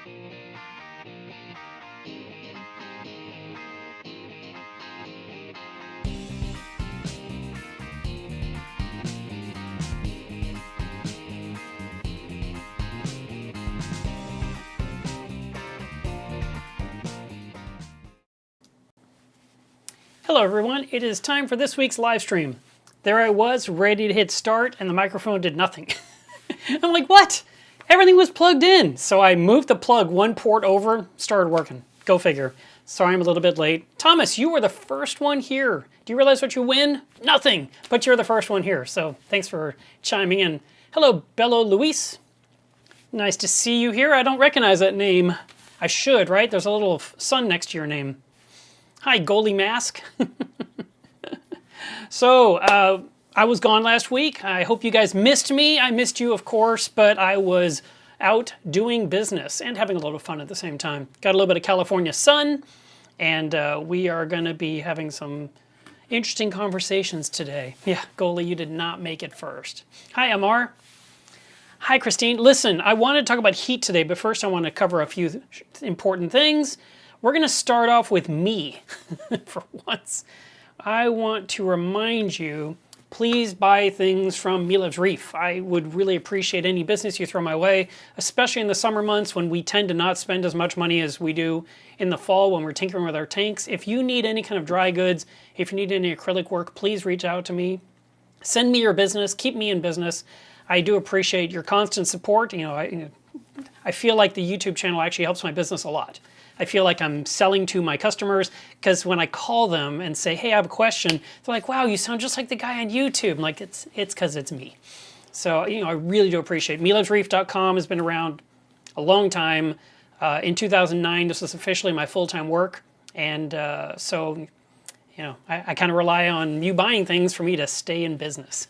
Hello everyone, it is time for this week's live stream. There I was, ready to hit start, and the microphone did nothing. I'm like, what? Everything was plugged in. So I moved the plug one port over, started working. Go figure. Sorry I'm a little bit late. Thomas, you were the first one here. Do you realize what you win? Nothing, but you're the first one here. So thanks for chiming in. Hello, Bello Luis. Nice to see you here. I don't recognize that name. I should, right? There's a little sun next to your name. Hi, Goalie Mask. So, I was gone last week. I hope you guys missed me. I missed you, of course, but I was out doing business and having a little fun at the same time. Got a little bit of California sun, and we are going to be having some interesting conversations today. Yeah, Goalie, you did not make it first. Hi, Amar. Hi, Christine. Listen, I wanted to talk about heat today, but first I want to cover a few important things. We're going to start off with me for once. I want to remind you, please buy things from Milov's Reef. I would really appreciate any business you throw my way, especially in the summer months when we tend to not spend as much money as we do in the fall when we're tinkering with our tanks. If you need any kind of dry goods, if you need any acrylic work, please reach out to me. Send me your business, keep me in business. I do appreciate your constant support. I feel like the YouTube channel actually helps my business a lot. I feel like I'm selling to my customers because when I call them and say, hey, I have a question, they're like, wow, you sound just like the guy on YouTube. I'm like, it's because it's me. So, I really do appreciate it. MilovsReef.com has been around a long time. In 2009, this was officially my full-time work. And so, I kind of rely on you buying things for me to stay in business.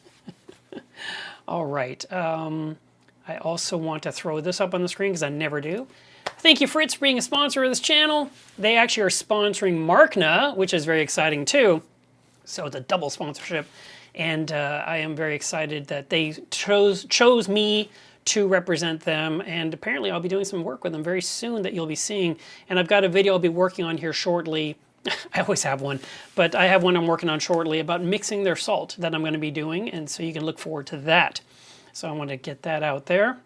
All right. I also want to throw this up on the screen because I never do. Thank you, Fritz, for being a sponsor of this channel. They actually are sponsoring Markna, which is very exciting too. So it's a double sponsorship. And I am very excited that they chose me to represent them. And apparently I'll be doing some work with them very soon that you'll be seeing. And I've got a video I'll be working on here shortly. I always have one, but I have one I'm working on shortly about mixing their salt that I'm going to be doing. And so you can look forward to that. So I want to get that out there.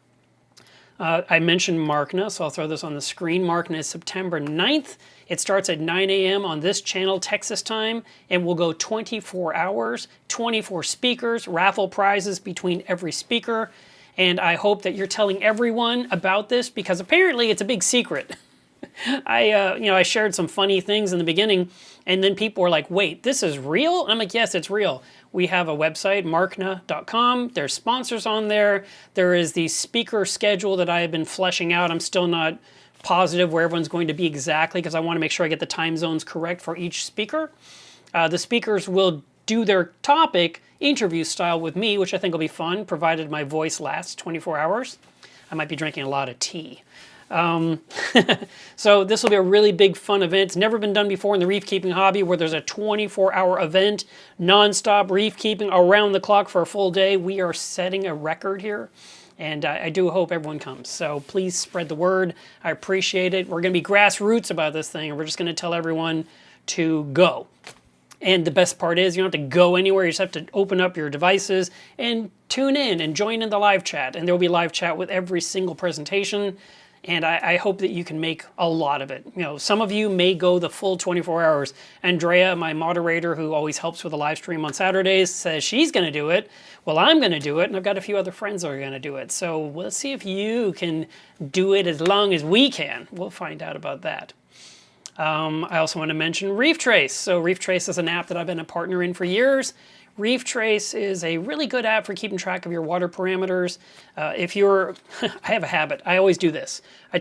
I mentioned Markna, so I'll throw this on the screen. Markna is September 9th. It starts at 9 a.m. on this channel, Texas time, and will go 24 hours, 24 speakers, raffle prizes between every speaker. And I hope that you're telling everyone about this because apparently it's a big secret. I shared some funny things in the beginning, and then people were like, wait, this is real? And I'm like, yes, it's real. We have a website, markna.com. There's sponsors on there. There is the speaker schedule that I have been fleshing out. I'm still not positive where everyone's going to be exactly because I want to make sure I get the time zones correct for each speaker. The speakers will do their topic interview style with me, which I think will be fun, provided my voice lasts 24 hours. I might be drinking a lot of tea. So this will be a really big fun event. It's never been done before in the reef keeping hobby where there's a 24-hour event, non-stop reef keeping around the clock for a full day. We are setting a record here, and I do hope everyone comes. So please spread the word. I appreciate it. We're going to be grassroots about this thing, and we're just going to tell everyone to go. And the best part is you don't have to go anywhere. You just have to open up your devices and tune in and join in the live chat. And there will be live chat with every single presentation. And I hope that you can make a lot of it. Some of you may go the full 24 hours. Andrea, my moderator, who always helps with the live stream on Saturdays, says she's going to do it. Well, I'm going to do it, and I've got a few other friends that are going to do it. So let's see if you can do it as long as we can. We'll find out about that. I also want to mention Reef Trace. So Reef Trace is an app that I've been a partner in for years. Reef Trace is a really good app for keeping track of your water parameters. I have a habit. I always do this. I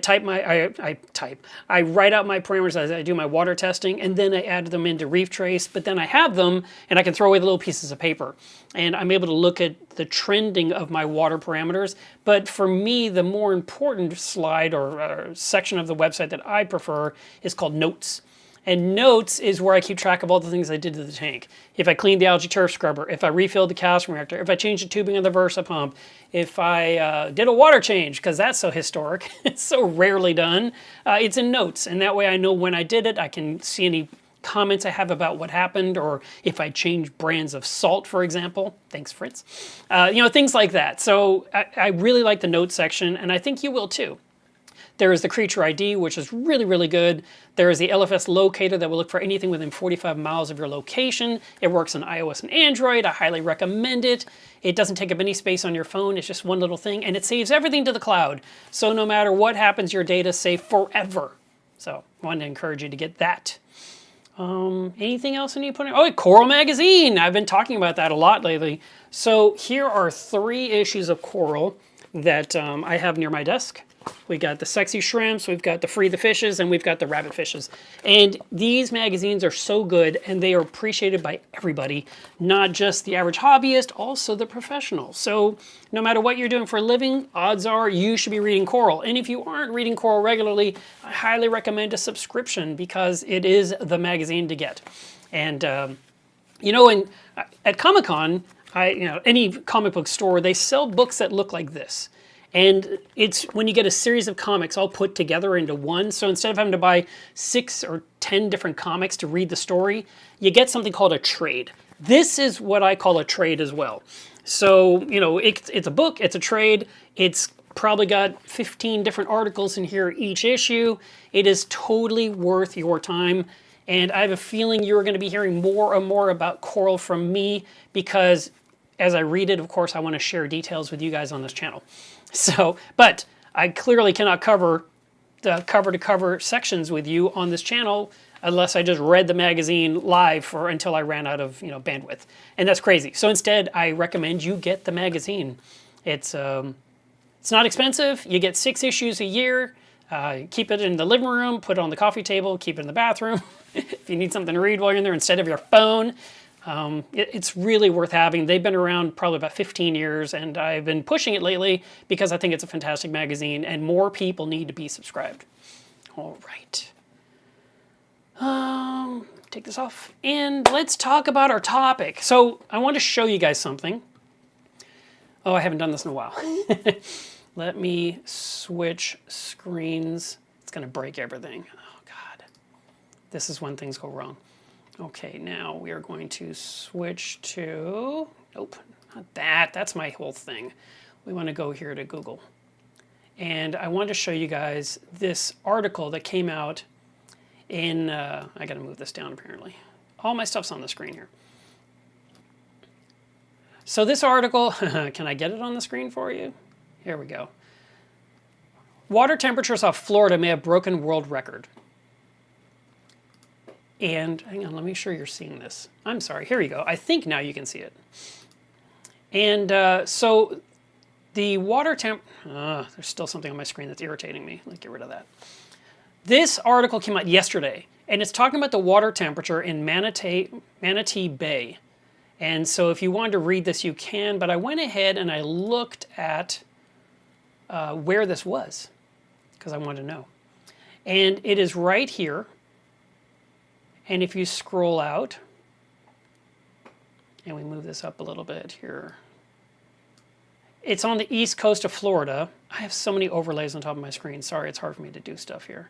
write out my parameters as I do my water testing, and then I add them into Reef Trace, but then I have them, and I can throw away the little pieces of paper. And I'm able to look at the trending of my water parameters. But for me, the more important slide or section of the website that I prefer is called Notes. And notes is where I keep track of all the things I did to the tank. If I cleaned the algae turf scrubber, if I refilled the calcium reactor, if I changed the tubing of the Versa pump, if I did a water change, because that's so historic, it's so rarely done, it's in notes. And that way I know when I did it, I can see any comments I have about what happened, or if I change brands of salt, for example. Thanks, Fritz. Things like that. So I really like the notes section, and I think you will too. There is the creature ID, which is really, really good. There is the LFS locator that will look for anything within 45 miles of your location. It works on iOS and Android. I highly recommend it. It doesn't take up any space on your phone. It's just one little thing, and it saves everything to the cloud. So no matter what happens, your data is safe forever. So I wanted to encourage you to get that. Anything else I need to put in? Oh, Coral Magazine. I've been talking about that a lot lately. So here are 3 issues of Coral that I have near my desk. We got the sexy shrimps, we've got the free the fishes, and we've got the rabbit fishes. And these magazines are so good, and they are appreciated by everybody, not just the average hobbyist, also the professional. So no matter what you're doing for a living, odds are you should be reading Coral. And if you aren't reading Coral regularly, I highly recommend a subscription because it is the magazine to get. And at Comic-Con, any comic book store, they sell books that look like this. And it's when you get a series of comics all put together into one. So instead of having to buy 6 or 10 different comics to read the story, you get something called a trade. This is what I call a trade as well. So, it's a book, it's a trade, it's probably got 15 different articles in here each issue. It is totally worth your time. And I have a feeling you're going to be hearing more and more about Coral from me because as I read it, of course, I want to share details with you guys on this channel. So, but I clearly cannot cover the cover-to-cover sections with you on this channel unless I just read the magazine live until I ran out of bandwidth, and that's crazy. So instead, I recommend you get the magazine. It's not expensive. You get 6 issues a year. Keep it in the living room, put it on the coffee table, keep it in the bathroom. If you need something to read while you're in there instead of your phone. It's really worth having. They've been around probably about 15 years, and I've been pushing it lately because I think it's a fantastic magazine, and more people need to be subscribed. All right. Take this off, and let's talk about our topic. So I want to show you guys something. Oh, I haven't done this in a while. Let me switch screens. It's going to break everything. Oh, God. This is when things go wrong. Okay, now we are going to switch to, nope, not that. That's my whole thing. We want to go here to Google. And I want to show you guys this article that came out in, I got to move this down apparently. All my stuff's on the screen here. So this article, can I get it on the screen for you? Here we go. Water temperatures off Florida may have broken world record. And hang on, let me make sure you're seeing this. I'm sorry, here you go. I think now you can see it. And so the water temp, there's still something on my screen that's irritating me. Let's get rid of that. This article came out yesterday, and it's talking about the water temperature in Manatee Bay. And so if you wanted to read this, you can, but I went ahead and I looked at where this was, because I wanted to know. And it is right here. And if you scroll out, and we move this up a little bit here, it's on the east coast of Florida. I have so many overlays on top of my screen. Sorry, it's hard for me to do stuff here.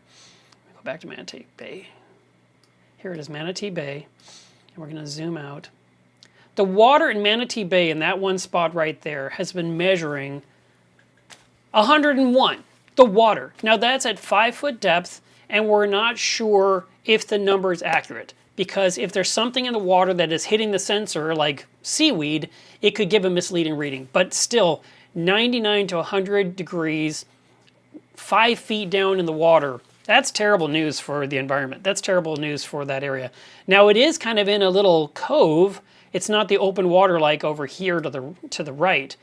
Let me go back to Manatee Bay. Here it is, Manatee Bay, and we're going to zoom out. The water in Manatee Bay, in that one spot right there, has been measuring 101, the water. Now that's at 5-foot depth, and we're not sure if the number is accurate, because if there's something in the water that is hitting the sensor, like seaweed, it could give a misleading reading. But still, 99 to 100 degrees, 5 feet down in the water, that's terrible news for the environment. That's terrible news for that area. Now it is kind of in a little cove. It's not the open water like over here to the right,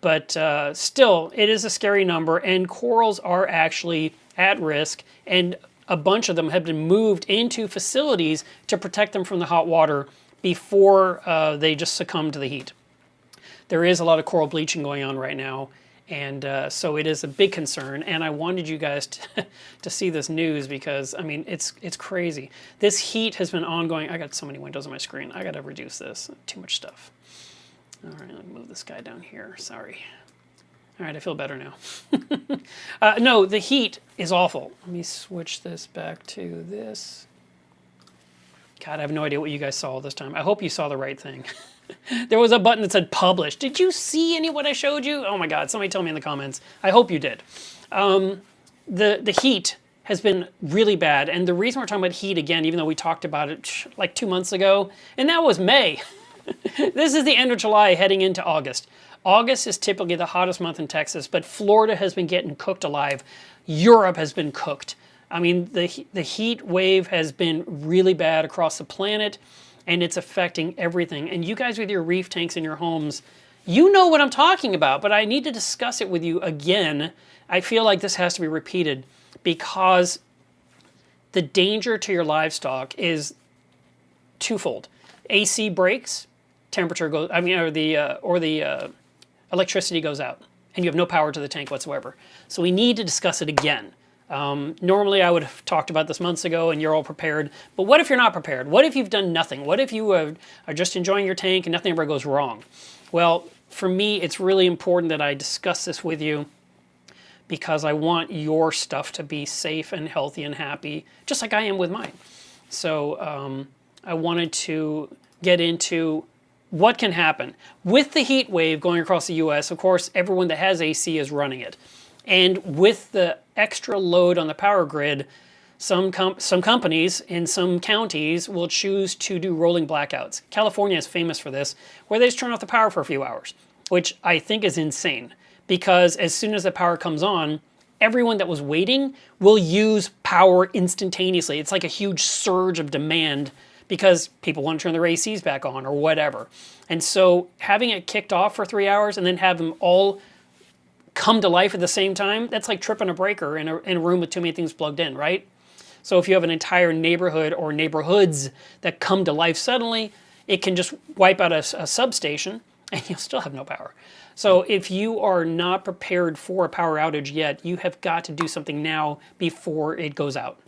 but still, it is a scary number, and corals are actually at risk, and a bunch of them have been moved into facilities to protect them from the hot water before they just succumb to the heat. There is a lot of coral bleaching going on right now, And so it is a big concern, and I wanted you guys to see this news because, I mean, it's crazy. This heat has been ongoing. I got so many windows on my screen. I got to reduce this. Too much stuff. All right, let me move this guy down here. Sorry. All right, I feel better now. No, the heat is awful. Let me switch this back to this. God, I have no idea what you guys saw this time. I hope you saw the right thing. There was a button that said publish. Did you see any of what I showed you? Oh my God, somebody tell me in the comments. I hope you did. The heat has been really bad. And the reason we're talking about heat again, even though we talked about it like 2 months ago, and that was May. This is the end of July heading into August. August is typically the hottest month in Texas, but Florida has been getting cooked alive. Europe has been cooked. I mean, the heat wave has been really bad across the planet, and it's affecting everything. And you guys with your reef tanks in your homes, you know what I'm talking about, but I need to discuss it with you again. I feel like this has to be repeated because the danger to your livestock is twofold. AC breaks, temperature goes, I mean, or the electricity goes out, and you have no power to the tank whatsoever. So we need to discuss it again. Normally I would have talked about this months ago and you're all prepared, but what if you're not prepared? What if you've done nothing? What if you are just enjoying your tank and nothing ever goes wrong? Well, for me, it's really important that I discuss this with you because I want your stuff to be safe and healthy and happy, just like I am with mine. So I wanted to get into what can happen. With the heat wave going across the US, of course, everyone that has AC is running it. And with the extra load on the power grid, some companies in some counties will choose to do rolling blackouts. California is famous for this, where they just turn off the power for a few hours, which I think is insane. Because as soon as the power comes on, everyone that was waiting will use power instantaneously. It's like a huge surge of demand because people want to turn their ACs back on or whatever. And so having it kicked off for 3 hours and then have them all come to life at the same time, that's like tripping a breaker in a room with too many things plugged in, right? So if you have an entire neighborhood or neighborhoods that come to life suddenly, it can just wipe out a substation and you'll still have no power. So if you are not prepared for a power outage yet, you have got to do something now before it goes out.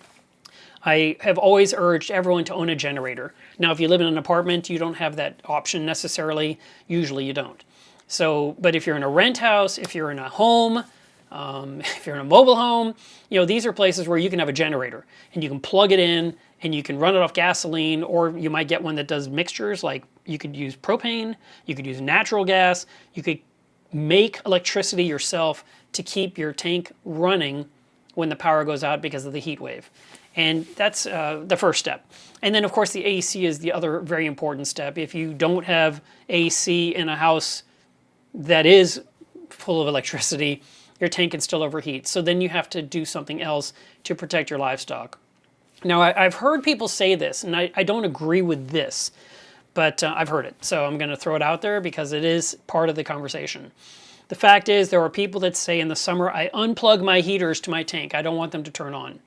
I have always urged everyone to own a generator. Now, if you live in an apartment, you don't have that option necessarily. Usually you don't. So, but if you're in a rent house, if you're in a home, if you're in a mobile home, you know, these are places where you can have a generator and you can plug it in and you can run it off gasoline, or you might get one that does mixtures, like you could use propane, you could use natural gas, you could make electricity yourself to keep your tank running when the power goes out because of the heat wave. And that's the first step. And then of course the AC is the other very important step. If you don't have AC in a house that is full of electricity, your tank can still overheat. So then you have to do something else to protect your livestock. Now I've heard people say this, and I don't agree with this, but I've heard it. So I'm gonna throw it out there because it is part of the conversation. The fact is there are people that say in the summer, I unplug my heaters to my tank. I don't want them to turn on.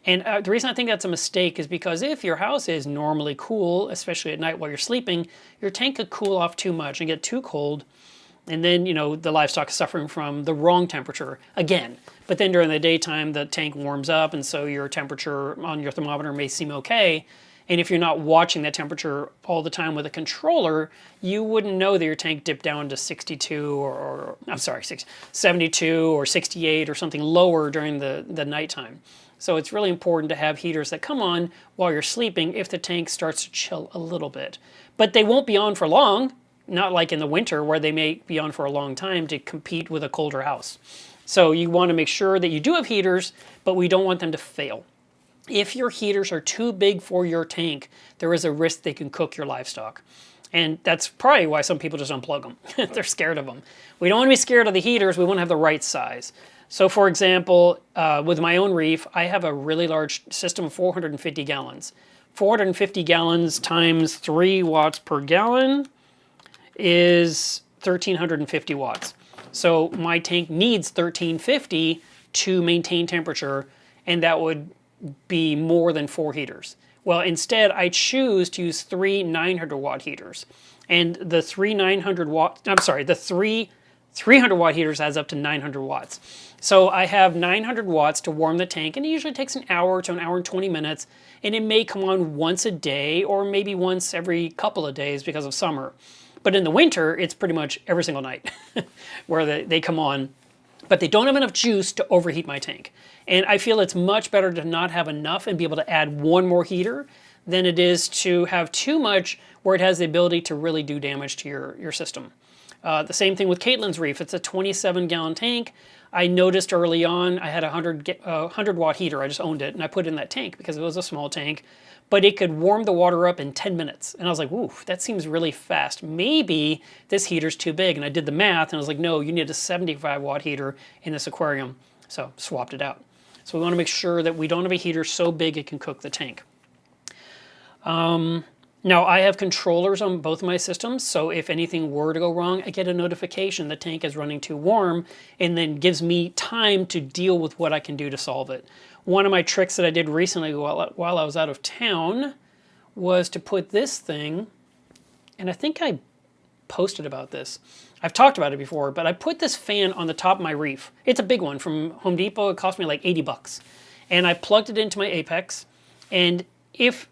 And the reason I think that's a mistake is because if your house is normally cool, especially at night while you're sleeping, your tank could cool off too much and get too cold. And then, you know, the livestock is suffering from the wrong temperature again. But then during the daytime, the tank warms up, and so your temperature on your thermometer may seem okay. And if you're not watching that temperature all the time with a controller, you wouldn't know that your tank dipped down to 62 or I'm sorry, 72 or 68 or something lower during the nighttime. So it's really important to have heaters that come on while you're sleeping if the tank starts to chill a little bit. But they won't be on for long, not like in the winter where they may be on for a long time to compete with a colder house. So you want to make sure that you do have heaters, but we don't want them to fail. If your heaters are too big for your tank, there is a risk they can cook your livestock. And that's probably why some people just unplug them. They're scared of them. We don't want to be scared of the heaters, we want to have the right size. So for example, with my own reef, I have a really large system of 450 gallons. 450 gallons times 3 watts per gallon is 1,350 watts. So my tank needs 1,350 to maintain temperature, and that would be more than 4 heaters. Well, instead, I choose to use 3 900 watt heaters. And the 3 900 watt, I'm sorry, the 3 300 watt heaters adds up to 900 watts. So I have 900 watts to warm the tank, and it usually takes an hour to an hour and 20 minutes, and it may come on once a day or maybe once every couple of days because of summer. But in the winter, it's pretty much every single night where they come on, but they don't have enough juice to overheat my tank. And I feel it's much better to not have enough and be able to add one more heater than it is to have too much where it has the ability to really do damage to your system. The same thing with Caitlin's Reef. It's a 27-gallon tank. I noticed early on I had a 100 watt heater. I just owned it, and I put it in that tank because it was a small tank, but it could warm the water up in 10 minutes. And I was like, ooh, that seems really fast. Maybe this heater's too big. And I did the math, and I was like, no, you need a 75 watt heater in this aquarium. So swapped it out. So we want to make sure that we don't have a heater so big it can cook the tank. Now I have controllers on both of my systems, so if anything were to go wrong, I get a notification the tank is running too warm, and then gives me time to deal with what I can do to solve it. One of my tricks that I did recently while I was out of town was to put this thing, and I think I posted about this. I've talked about it before, but I put this fan on the top of my Reef. It's a big one from Home Depot. It cost me like 80 bucks. And I plugged it into my Apex, and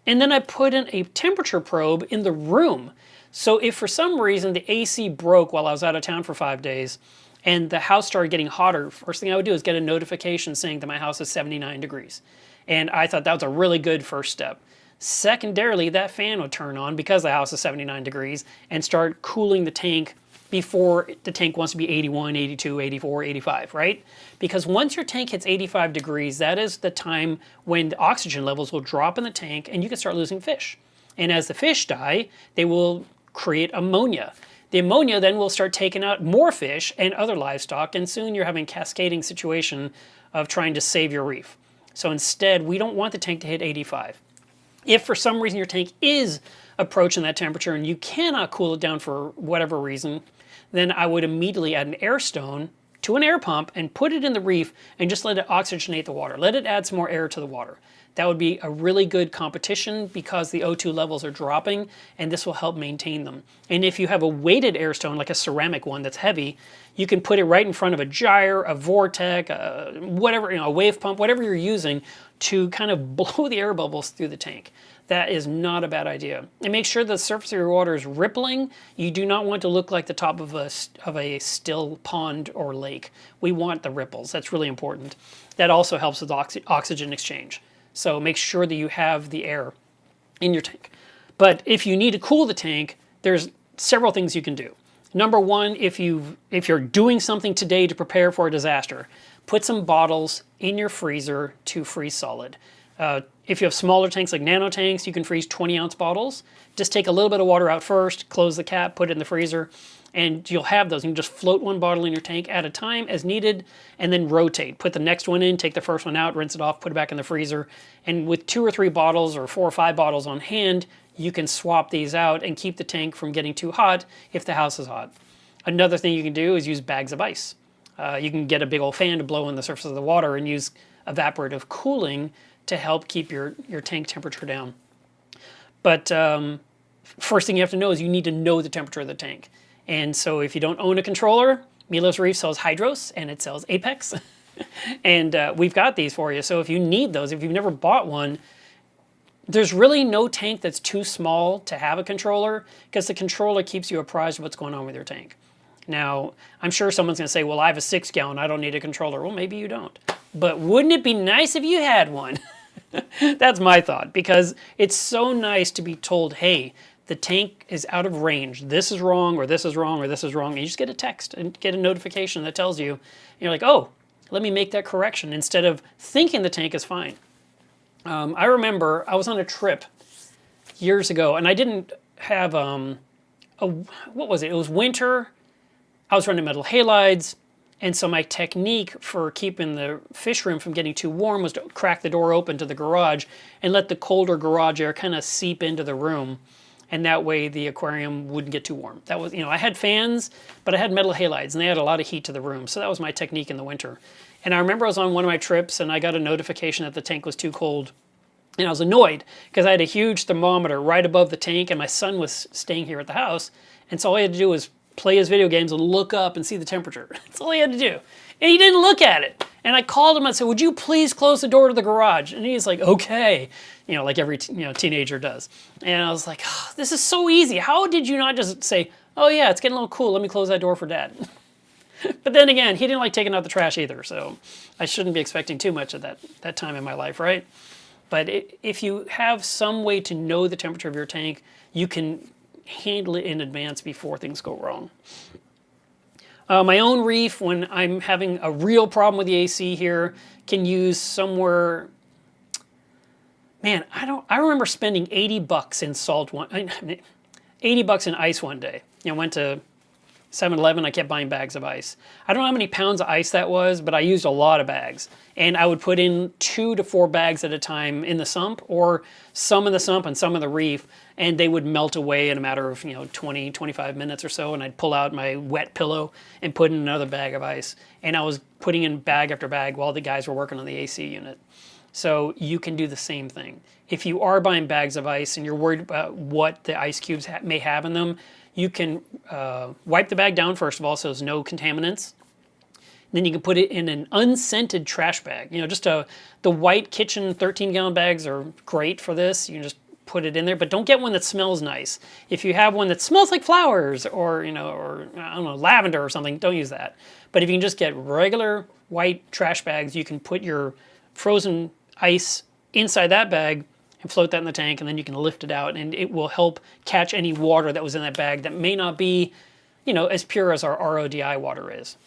then I put in a temperature probe in the room. So if for some reason the AC broke while I was out of town for 5 days and the house started getting hotter, first thing I would do is get a notification saying that my house is 79 degrees. And I thought that was a really good first step. Secondarily, that fan would turn on because the house is 79 degrees and start cooling the tank before the tank wants to be 81, 82, 84, 85, right? Because once your tank hits 85 degrees, that is the time when the oxygen levels will drop in the tank and you can start losing fish. And as the fish die, they will create ammonia. The ammonia then will start taking out more fish and other livestock, and soon you're having a cascading situation of trying to save your reef. So instead, we don't want the tank to hit 85. If for some reason your tank is approaching that temperature and you cannot cool it down for whatever reason, then I would immediately add an air stone to an air pump and put it in the reef and just let it oxygenate the water. Let it add some more air to the water. That would be a really good competition because the O2 levels are dropping, and this will help maintain them. And if you have a weighted air stone, like a ceramic one that's heavy, you can put it right in front of a gyre, a Vortec, whatever, a wave pump, whatever you're using to kind of blow the air bubbles through the tank. That is not a bad idea. And make sure the surface of your water is rippling. You do not want to look like the top of a still pond or lake. We want the ripples. That's really important. That also helps with oxygen exchange. So make sure that you have the air in your tank. But if you need to cool the tank, there's several things you can do. Number one, if you're doing something today to prepare for a disaster, put some bottles in your freezer to freeze solid. If you have smaller tanks like nano tanks, you can freeze 20-ounce bottles. Just take a little bit of water out first, close the cap, put it in the freezer, and you'll have those. You can just float one bottle in your tank at a time as needed, and then rotate. Put the next one in, take the first one out, rinse it off, put it back in the freezer. And with 2 or 3 bottles or 4 or 5 bottles on hand, you can swap these out and keep the tank from getting too hot if the house is hot. Another thing you can do is use bags of ice. You can get a big old fan to blow in the surface of the water and use evaporative cooling to help keep your tank temperature down. But first thing you have to know is you need to know the temperature of the tank. And so if you don't own a controller, Milos Reef sells Hydros and it sells Apex. And we've got these for you. So if you need those, if you've never bought one, there's really no tank that's too small to have a controller because the controller keeps you apprised of what's going on with your tank. Now, I'm sure someone's going to say, well, I have a 6-gallon, I don't need a controller. Well, maybe you don't. But wouldn't it be nice if you had one? That's my thought, because it's so nice to be told, hey, the tank is out of range. This is wrong, or this is wrong, or this is wrong. And you just get a text and get a notification that tells you, and you're like, oh, let me make that correction instead of thinking the tank is fine. I remember I was on a trip years ago, and I didn't have, what was it? It was winter. I was running metal halides, and so my technique for keeping the fish room from getting too warm was to crack the door open to the garage and let the colder garage air kind of seep into the room, and that way the aquarium wouldn't get too warm. That was, I had fans, but I had metal halides, and they had a lot of heat to the room, so that was my technique in the winter. And I remember I was on one of my trips, and I got a notification that the tank was too cold, and I was annoyed because I had a huge thermometer right above the tank, and my son was staying here at the house, and so all I had to do was play his video games and look up and see the temperature. That's all he had to do. And he didn't look at it. And I called him and said, would you please close the door to the garage? And he's like, okay. You know, like every teenager does. And I was like, oh, this is so easy. How did you not just say, oh yeah, it's getting a little cool. Let me close that door for Dad. But then again, he didn't like taking out the trash either. So I shouldn't be expecting too much at that time in my life, right? But if you have some way to know the temperature of your tank, you can handle it in advance before things go wrong. My own reef, when I'm having a real problem with the AC here, can use somewhere. Man, I remember spending $80 in salt $80 in ice one day. You know, went to 7-Eleven, I kept buying bags of ice. I don't know how many pounds of ice that was, but I used a lot of bags. And I would put in 2 to 4 bags at a time in the sump, or some in the sump and some in the reef, and they would melt away in a matter of 20, 25 minutes or so, and I'd pull out my wet pillow and put in another bag of ice. And I was putting in bag after bag while the guys were working on the AC unit. So you can do the same thing. If you are buying bags of ice and you're worried about what the ice cubes may have in them, you can wipe the bag down first of all so there's no contaminants. Then you can put it in an unscented trash bag. Just the white kitchen 13-gallon bags are great for this. You can just put it in there, but don't get one that smells nice. If you have one that smells like flowers or or I don't know, lavender or something, don't use that. But if you can just get regular white trash bags, you can put your frozen ice inside that bag and float that in the tank, and then you can lift it out, and it will help catch any water that was in that bag that may not be, as pure as our RODI water is.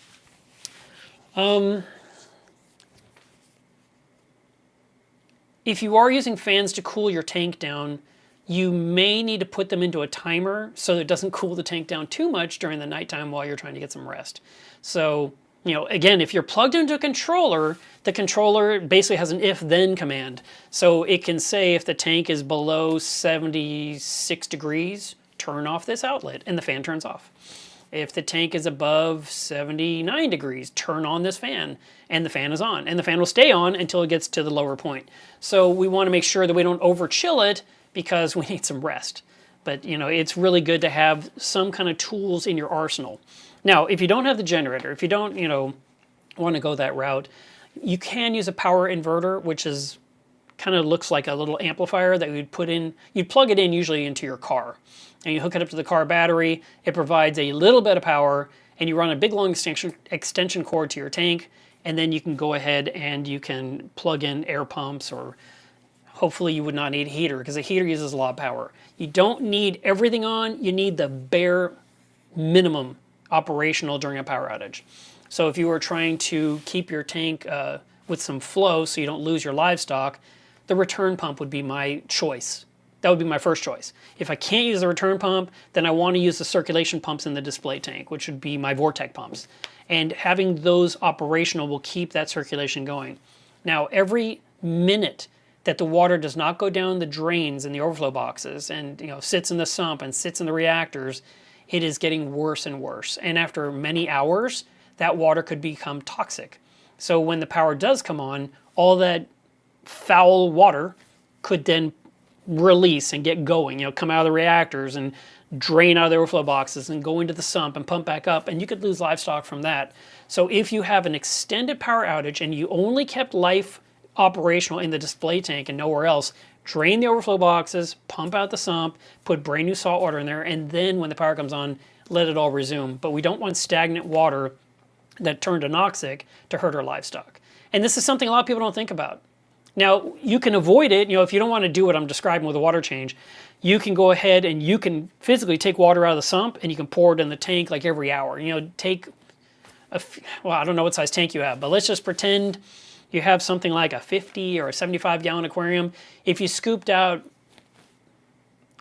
If you are using fans to cool your tank down, you may need to put them into a timer so that it doesn't cool the tank down too much during the nighttime while you're trying to get some rest. So, again, if you're plugged into a controller, the controller basically has an if-then command. So it can say if the tank is below 76 degrees, turn off this outlet, and the fan turns off. If the tank is above 79 degrees, turn on this fan, and the fan is on. And the fan will stay on until it gets to the lower point. So we want to make sure that we don't over chill it because we need some rest. But, it's really good to have some kind of tools in your arsenal. Now, if you don't have the generator, if you don't, want to go that route, you can use a power inverter, which is kind of looks like a little amplifier that you'd put in. You'd plug it in usually into your car, and you hook it up to the car battery. It provides a little bit of power, and you run a big long extension cord to your tank, and then you can go ahead and you can plug in air pumps, or hopefully you would not need a heater because a heater uses a lot of power. You don't need everything on. You need the bare minimum operational during a power outage. So if you were trying to keep your tank with some flow so you don't lose your livestock, the return pump would be my choice. That would be my first choice. If I can't use the return pump, then I want to use the circulation pumps in the display tank, which would be my Vortec pumps. And having those operational will keep that circulation going. Now, every minute that the water does not go down the drains in the overflow boxes and sits in the sump and sits in the reactors, it is getting worse and worse. And after many hours, that water could become toxic. So when the power does come on, all that foul water could then release and get going, come out of the reactors and drain out of the overflow boxes and go into the sump and pump back up, and you could lose livestock from that. So if you have an extended power outage and you only kept life operational in the display tank and nowhere else, drain the overflow boxes, pump out the sump, put brand new salt water in there, and then when the power comes on, let it all resume. But we don't want stagnant water that turned anoxic to hurt our livestock. And this is something a lot of people don't think about. Now, you can avoid it, if you don't want to do what I'm describing with a water change, you can go ahead and you can physically take water out of the sump and you can pour it in the tank like every hour. Take I don't know what size tank you have, but let's just pretend you have something like a 50 or a 75-gallon aquarium. If you scooped out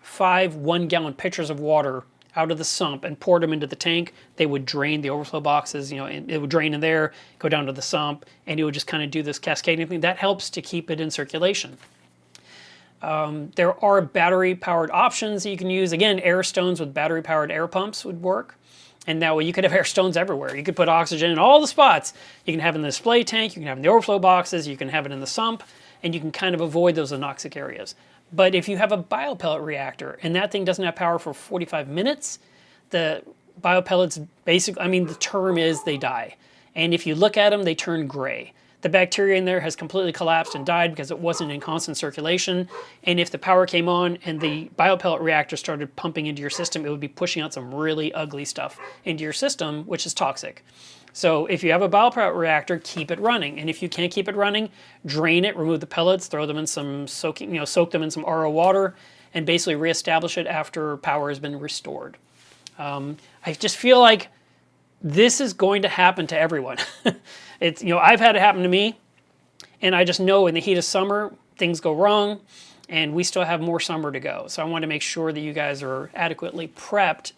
5 1-gallon pitchers of water out of the sump and poured them into the tank, they would drain the overflow boxes. It would drain in there, go down to the sump, and it would just kind of do this cascading thing. That helps to keep it in circulation. There are battery-powered options that you can use. Again, air stones with battery-powered air pumps would work. And that way you could have air stones everywhere. You could put oxygen in all the spots. You can have it in the display tank, you can have it in the overflow boxes, you can have it in the sump, and you can kind of avoid those anoxic areas. But if you have a biopellet reactor and that thing doesn't have power for 45 minutes, the Biopellets, basically, I mean, the term is they die. And if you look at them, they turn gray. The bacteria in there has completely collapsed and died because it wasn't in constant circulation. And if the power came on and the biopellet reactor started pumping into your system, it would be pushing out some really ugly stuff into your system, which is toxic. So if you have a biopellet reactor, keep it running. And if you can't keep it running, drain it, remove the pellets, throw them in some soak them in some RO water, and basically reestablish it after power has been restored. I just feel like this is going to happen to everyone. I've had it happen to me, and I just know in the heat of summer, things go wrong, and we still have more summer to go. So I want to make sure that you guys are adequately prepped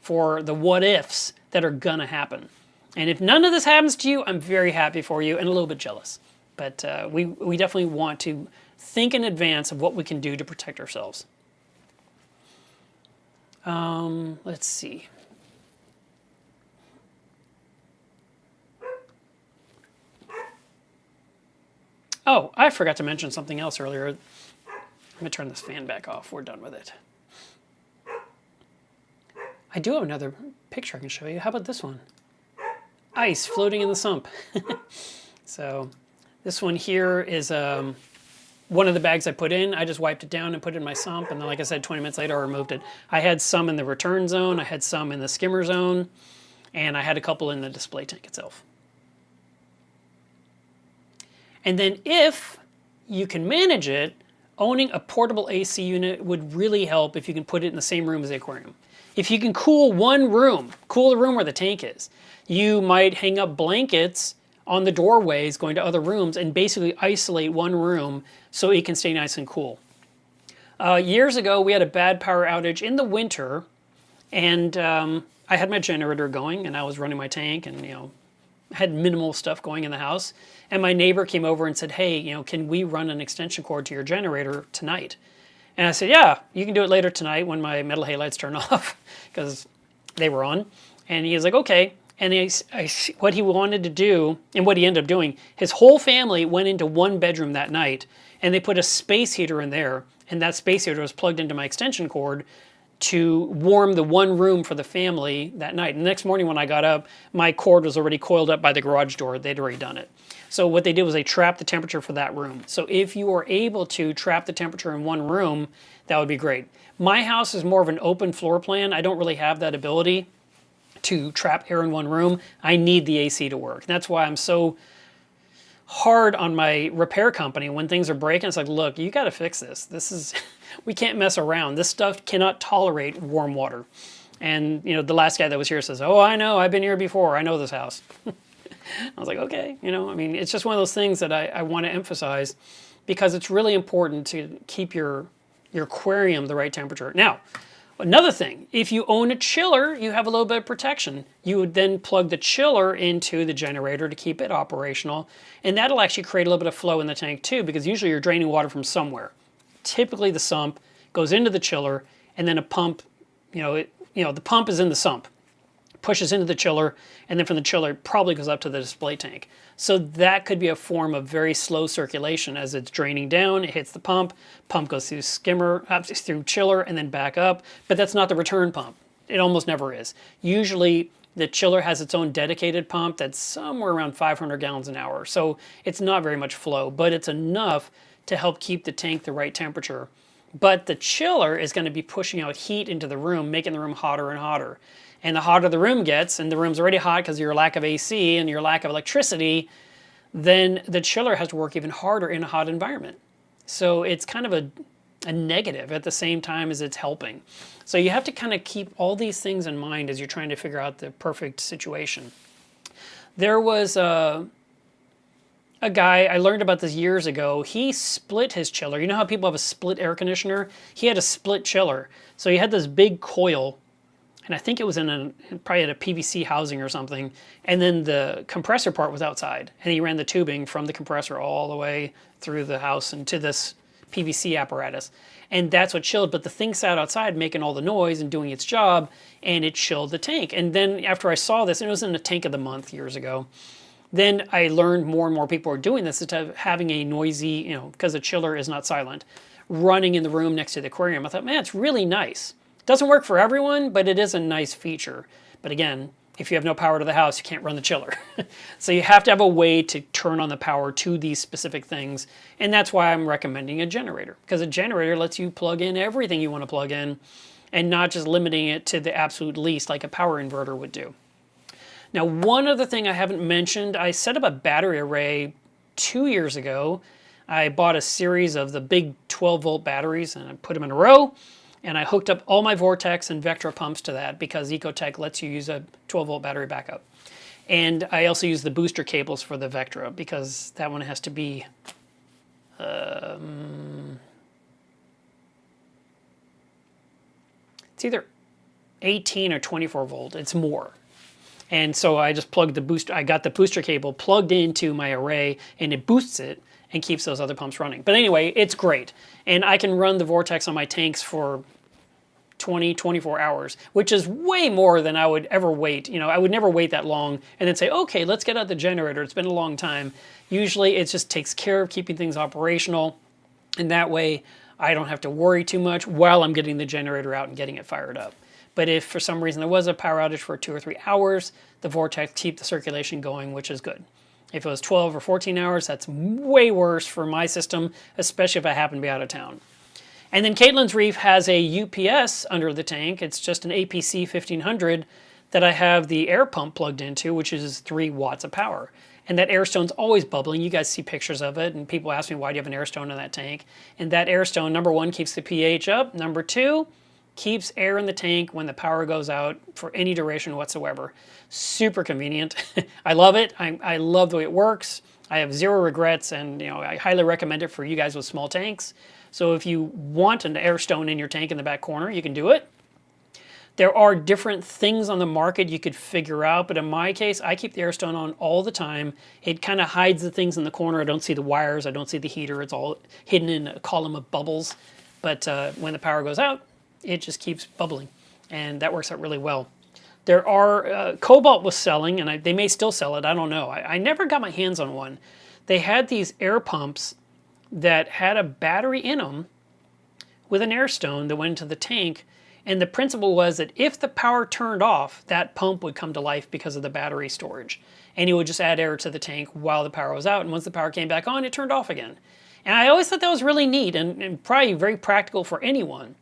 for the what ifs that are gonna happen. And if none of this happens to you, I'm very happy for you and a little bit jealous. But we definitely want to think in advance of what we can do to protect ourselves. Let's see. Oh, I forgot to mention something else earlier. Let me turn this fan back off. We're done with it. I do have another picture I can show you. How about this one? Ice floating in the sump. So this one here is one of the bags I put in. I just wiped it down and put it in my sump, and then, like I said, 20 minutes later I removed it. I had some in the return zone, I had some in the skimmer zone, and I had a couple in the display tank itself. And then if you can manage it, owning a portable AC unit would really help if you can put it in the same room as the aquarium. If you can cool one room, cool the room where the tank is, you might hang up blankets on the doorways going to other rooms and basically isolate one room so it can stay nice and cool. Years ago, we had a bad power outage in the winter, and I had my generator going and I was running my tank and had minimal stuff going in the house. And my neighbor came over and said, hey, can we run an extension cord to your generator tonight? And I said, yeah, you can do it later tonight when my metal halides turn off, because they were on. And he was like, okay. And what he wanted to do, and what he ended up doing, his whole family went into one bedroom that night, and they put a space heater in there, and that space heater was plugged into my extension cord to warm the one room for the family that night. And the next morning when I got up, my cord was already coiled up by the garage door. They'd already done it. So what they did was they trapped the temperature for that room. So if you are able to trap the temperature in one room, that would be great. My house is more of an open floor plan. I don't really have that ability to trap air in one room. I need the AC to work. That's why I'm so hard on my repair company when things are breaking. It's like, look, you got to fix this. We can't mess around. This stuff cannot tolerate warm water. And the last guy that was here says, oh, I know, I've been here before. I know this house. I was like, okay, it's just one of those things that I want to emphasize, because it's really important to keep your aquarium the right temperature. Now, another thing, if you own a chiller, you have a little bit of protection. You would then plug the chiller into the generator to keep it operational, and that'll actually create a little bit of flow in the tank too, because usually you're draining water from somewhere. Typically the sump goes into the chiller, and then a pump, the pump is in the sump, pushes into the chiller, and then from the chiller it probably goes up to the display tank. So that could be a form of very slow circulation. As it's draining down, it hits the pump goes through skimmer, through chiller, and then back up. But that's not the return pump. It almost never is. Usually the chiller has its own dedicated pump that's somewhere around 500 gallons an hour. So it's not very much flow, but it's enough to help keep the tank the right temperature. But the chiller is going to be pushing out heat into the room, making the room hotter and hotter. And the hotter the room gets, and the room's already hot because of your lack of AC and your lack of electricity, then the chiller has to work even harder in a hot environment. So it's kind of a negative at the same time as it's helping. So you have to kind of keep all these things in mind as you're trying to figure out the perfect situation. There was a guy, I learned about this years ago, he split his chiller. You know how people have a split air conditioner? He had a split chiller. So he had this big coil, and I think it was probably at a PVC housing or something, and then the compressor part was outside. And he ran the tubing from the compressor all the way through the house and to this PVC apparatus. And that's what chilled, but the thing sat outside making all the noise and doing its job, and it chilled the tank. And then after I saw this, and it was in the tank of the month years ago, then I learned more and more people are doing this, instead of having a noisy, because the chiller is not silent, running in the room next to the aquarium. I thought, man, it's really nice. Doesn't work for everyone, but it is a nice feature. But again, if you have no power to the house, you can't run the chiller. So you have to have a way to turn on the power to these specific things. And that's why I'm recommending a generator, because a generator lets you plug in everything you want to plug in and not just limiting it to the absolute least like a power inverter would do. Now, one other thing I haven't mentioned, I set up a battery array 2 years ago. I bought a series of the big 12-volt batteries and I put them in a row. And I hooked up all my Vortex and Vectra pumps to that because Ecotech lets you use a 12-volt battery backup. And I also use the booster cables for the Vectra because that one has to be it's either 18 or 24 volt. It's more. And so I just plugged the booster. I got the booster cable plugged into my array and it boosts it and keeps those other pumps running. But anyway, it's great. And I can run the Vortex on my tanks for 24 hours, which is way more than I would ever wait. You know, I would never wait that long and then say, okay, let's get out the generator. It's been a long time. Usually it just takes care of keeping things operational. And that way I don't have to worry too much while I'm getting the generator out and getting it fired up. But if for some reason there was a power outage for 2 or 3 hours, the Vortex keeps the circulation going, which is good. If it was 12 or 14 hours, that's way worse for my system, especially if I happen to be out of town. And then Caitlin's Reef has a UPS under the tank. It's just an APC 1500 that I have the air pump plugged into, which is 3 watts of power. And that air stone's always bubbling. You guys see pictures of it, and people ask me, why do you have an air stone in that tank? And that air stone, number 1, keeps the pH up. Number 2, keeps air in the tank when the power goes out for any duration whatsoever. Super convenient. I love it. I love the way it works. I have 0 regrets, and I highly recommend it for you guys with small tanks. So if you want an air stone in your tank in the back corner, you can do it. There are different things on the market you could figure out, but in my case, I keep the air stone on all the time. It kind of hides the things in the corner. I don't see the wires. I don't see the heater. It's all hidden in a column of bubbles. But when the power goes out, it just keeps bubbling, and that works out really well. There are, Cobalt was selling, and they may still sell it, I don't know. I never got my hands on one. They had these air pumps that had a battery in them with an air stone that went into the tank, and the principle was that if the power turned off, that pump would come to life because of the battery storage. And it would just add air to the tank while the power was out, and once the power came back on, it turned off again. And I always thought that was really neat and probably very practical for anyone.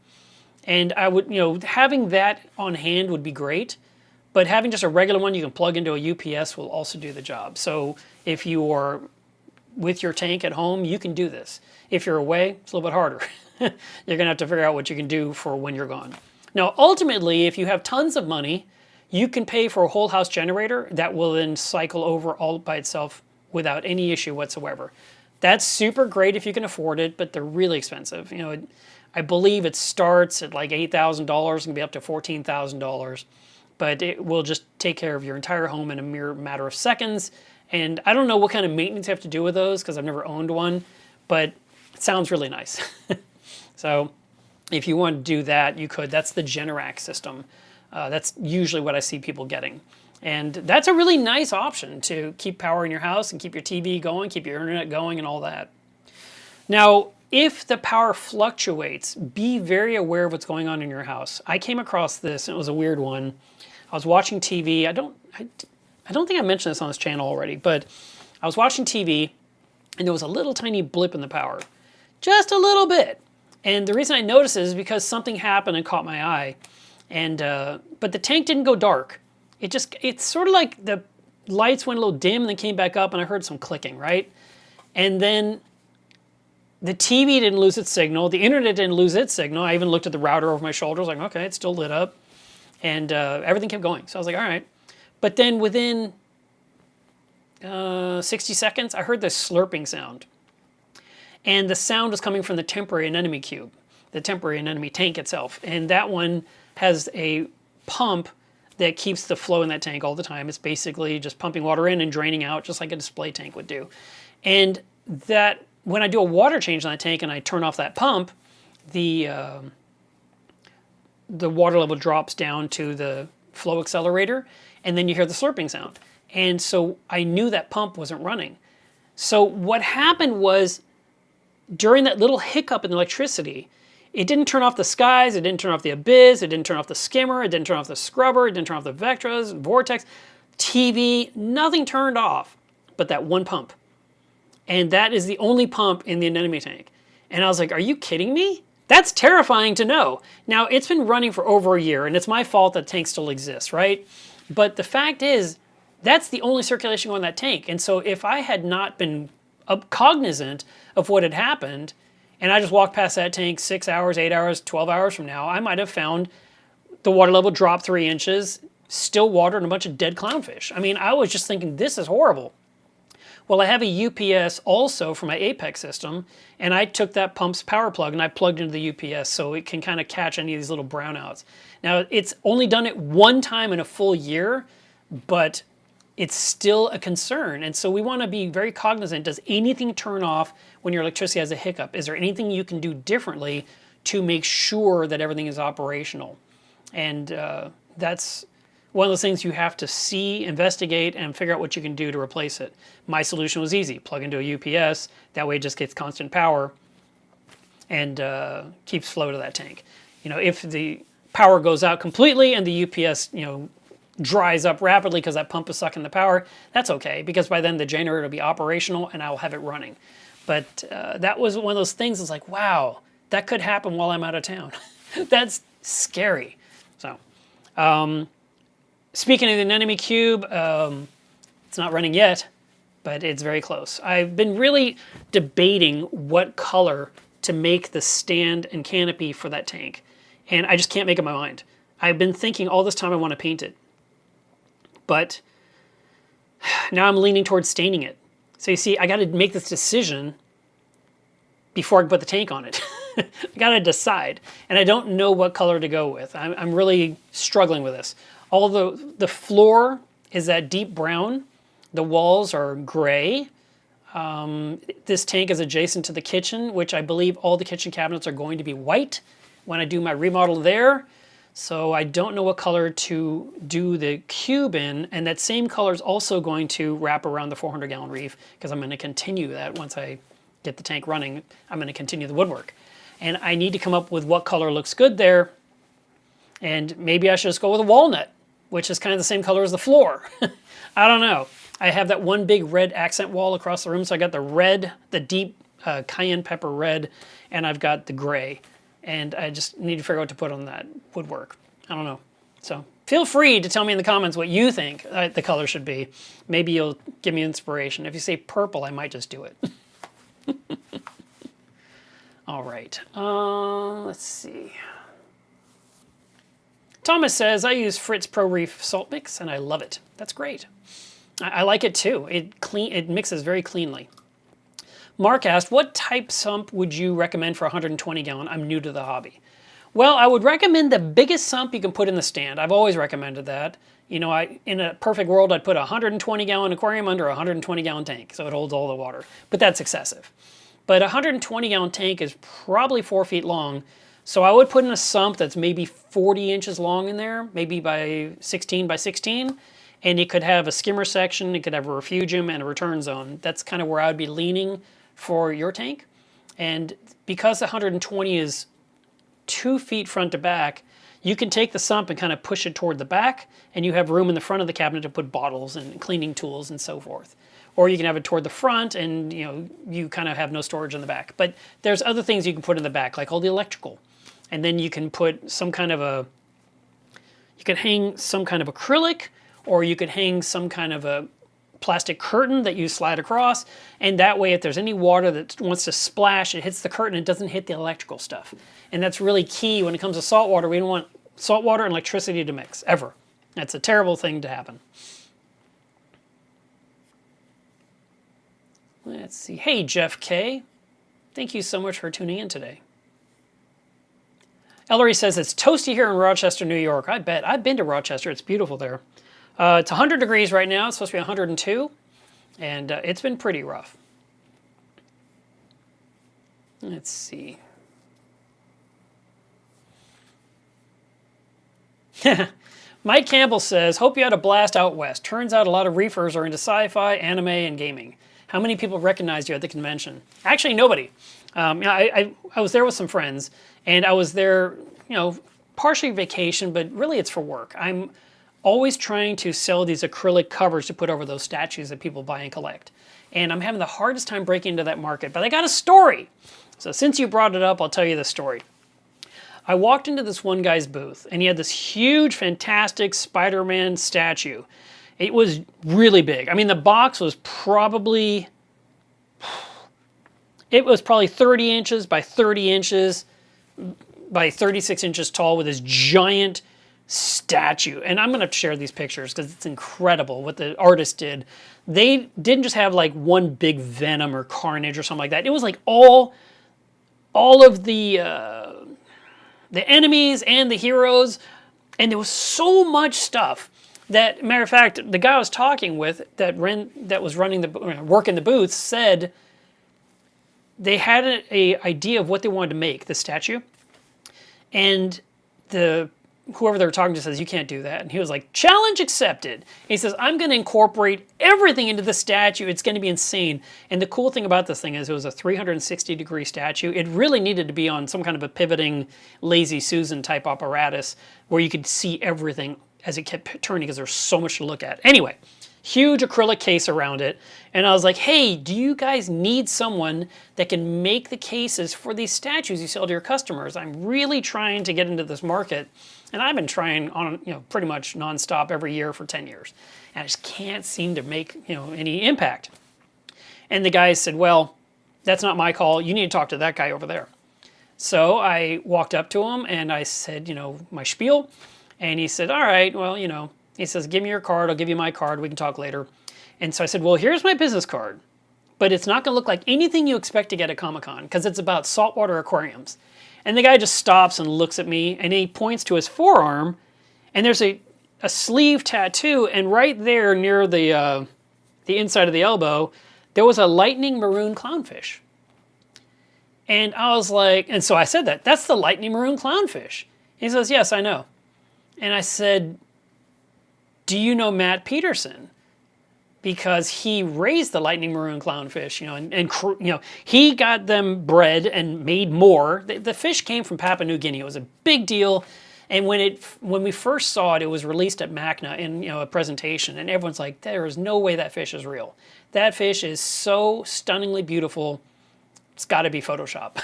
And I would, having that on hand would be great, but having just a regular one you can plug into a UPS will also do the job. So if you are with your tank at home, you can do this. If you're away, it's a little bit harder. You're gonna have to figure out what you can do for when you're gone. Now, ultimately, if you have tons of money, you can pay for a whole house generator that will then cycle over all by itself without any issue whatsoever. That's super great if you can afford it, but they're really expensive. I believe it starts at like $8,000 and can be up to $14,000, but it will just take care of your entire home in a mere matter of seconds. And I don't know what kind of maintenance you have to do with those because I've never owned one, but it sounds really nice. So if you want to do that, you could. That's the Generac system. That's usually what I see people getting. And that's a really nice option to keep power in your house and keep your TV going, keep your internet going and all that. Now, if the power fluctuates, be very aware of what's going on in your house. I came across this, and it was a weird one. I was watching TV. I don't think I mentioned this on this channel already, but I was watching TV, and there was a little tiny blip in the power. Just a little bit. And the reason I noticed it is because something happened and caught my eye. And but the tank didn't go dark. It's sort of like the lights went a little dim and then came back up, and I heard some clicking, right? And then the TV didn't lose its signal. The internet didn't lose its signal. I even looked at the router over my shoulder. I was like, okay, it's still lit up. And everything kept going. So I was like, all right. But then within 60 seconds, I heard this slurping sound. And the sound was coming from the temporary anemone cube, the temporary anemone tank itself. And that one has a pump that keeps the flow in that tank all the time. It's basically just pumping water in and draining out, just like a display tank would do. And that when I do a water change on that tank and I turn off that pump, the water level drops down to the flow accelerator, and then you hear the slurping sound. And so I knew that pump wasn't running. So what happened was, during that little hiccup in electricity, It didn't turn off the skies, it didn't turn off the abyss, it didn't turn off the skimmer, it didn't turn off the scrubber, it didn't turn off the Vectras, Vortex, TV, nothing turned off but that one pump. And that is the only pump in the anemone tank. And I was like, are you kidding me? That's terrifying to know. Now, it's been running for over a year, and it's my fault that tank still exists, right? But the fact is, that's the only circulation going in that tank. And so if I had not been cognizant of what had happened, and I just walked past that tank 6 hours, 8 hours, 12 hours from now, I might have found the water level drop 3 inches, still water, and a bunch of dead clownfish. I mean, I was just thinking, this is horrible. Well, I have a UPS also for my Apex system, and I took that pump's power plug and I plugged into the UPS so it can kind of catch any of these little brownouts. Now, it's only done it one time in a full year, but it's still a concern. And so we want to be very cognizant. Does anything turn off when your electricity has a hiccup? Is there anything you can do differently to make sure that everything is operational? And that's one of those things you have to see, investigate, and figure out what you can do to replace it. My solution was easy. Plug into a UPS. That way it just gets constant power and keeps flow to that tank. You know, if the power goes out completely and the UPS, you know, dries up rapidly because that pump is sucking the power, that's okay, because by then the generator will be operational and I'll have it running. But that was one of those things that's like, wow, that could happen while I'm out of town. That's scary. So, speaking of the anemone cube, it's not running yet, but it's very close. I've been really debating what color to make the stand and canopy for that tank, and I just can't make up my mind. I've been thinking all this time I want to paint it, but now I'm leaning towards staining it. So you see, I got to make this decision before I put the tank on it. I got to decide, and I don't know what color to go with. I'm really struggling with this. Although the floor is that deep brown, the walls are gray. This tank is adjacent to the kitchen, which I believe all the kitchen cabinets are going to be white when I do my remodel there. So I don't know what color to do the cube in, and that same color is also going to wrap around the 400-gallon reef, because I'm going to continue that once I get the tank running. I'm going to continue the woodwork. And I need to come up with what color looks good there, and maybe I should just go with a walnut, which is kind of the same color as the floor. I don't know. I have that one big red accent wall across the room, so I got the red, the deep cayenne pepper red, and I've got the gray. And I just need to figure out what to put on that woodwork. I don't know. So feel free to tell me in the comments what you think the color should be. Maybe you'll give me inspiration. If you say purple, I might just do it. All right. Let's see. Thomas says, I use Fritz Pro Reef salt mix and I love it. That's great. I like it too. It mixes very cleanly. Mark asked, what type sump would you recommend for 120 gallon? I'm new to the hobby. Well, I would recommend the biggest sump you can put in the stand. I've always recommended that. You know, in a perfect world, I'd put a 120 gallon aquarium under a 120 gallon tank, so it holds all the water. But that's excessive. But a 120 gallon tank is probably 4 feet long, so I would put in a sump that's maybe 40 inches long in there, maybe by 16 by 16, and it could have a skimmer section, it could have a refugium and a return zone. That's kind of where I would be leaning for your tank. And because the 120 is 2 feet front to back, you can take the sump and kind of push it toward the back, and you have room in the front of the cabinet to put bottles and cleaning tools and so forth. Or you can have it toward the front, and you kind of have no storage in the back. But there's other things you can put in the back, like all the electrical. And then you can put some kind of you could hang some kind of acrylic, or you could hang some kind of a plastic curtain that you slide across, and that way if there's any water that wants to splash, it hits the curtain, it doesn't hit the electrical stuff. And that's really key when it comes to salt water. We don't want salt water and electricity to mix, ever. That's a terrible thing to happen. Let's see. Hey, Jeff K. Thank you so much for tuning in today. Ellery says it's toasty here in Rochester, New York. I bet. I've been to Rochester. It's beautiful there. It's 100 degrees right now. It's supposed to be 102, and it's been pretty rough. Let's see. Mike Campbell says, hope you had a blast out west. Turns out a lot of reefers are into sci-fi, anime, and gaming. How many people recognized you at the convention? Actually, nobody. I was there with some friends, and I was there, partially vacation, but really it's for work. I'm always trying to sell these acrylic covers to put over those statues that people buy and collect. And I'm having the hardest time breaking into that market, but I got a story. So since you brought it up, I'll tell you the story. I walked into this one guy's booth, and he had this huge, fantastic Spider-Man statue. It was really big. I mean, the box was probably 30 inches by 30 inches by 36 inches tall with this giant statue. And I'm going to share these pictures because it's incredible what the artist did. They didn't just have like one big Venom or Carnage or something like that. It was like all of the enemies and the heroes, and there was so much stuff that, matter of fact, the guy I was talking with that was working the booth said they had an idea of what they wanted to make, the statue, and whoever they were talking to says, you can't do that. And he was like, challenge accepted. And he says, I'm going to incorporate everything into the statue. It's going to be insane. And the cool thing about this thing is it was a 360-degree statue. It really needed to be on some kind of a pivoting Lazy Susan type apparatus where you could see everything as it kept turning because there's so much to look at. Anyway, huge acrylic case around it. And I was like, hey, do you guys need someone that can make the cases for these statues you sell to your customers? I'm really trying to get into this market. And I've been trying on, pretty much nonstop every year for 10 years. And I just can't seem to make, any impact. And the guy said, well, that's not my call. You need to talk to that guy over there. So I walked up to him and I said, my spiel. And he said, all right, well, he says, give me your card. I'll give you my card. We can talk later. And so I said, well, here's my business card. But it's not going to look like anything you expect to get at Comic-Con because it's about saltwater aquariums. And the guy just stops and looks at me, and he points to his forearm, and there's a sleeve tattoo, and right there near the inside of the elbow, there was a lightning maroon clownfish. And I was like, and so I said that's the lightning maroon clownfish. He says, yes, I know. And I said, do you know Matt Peterson? Because he raised the lightning maroon clownfish, and he got them bred and made more. The fish came from Papua New Guinea. It was a big deal. And when we first saw it, it was released at Markna in a presentation, and everyone's like, there is no way that fish is real. That fish is so stunningly beautiful. It's got to be Photoshop.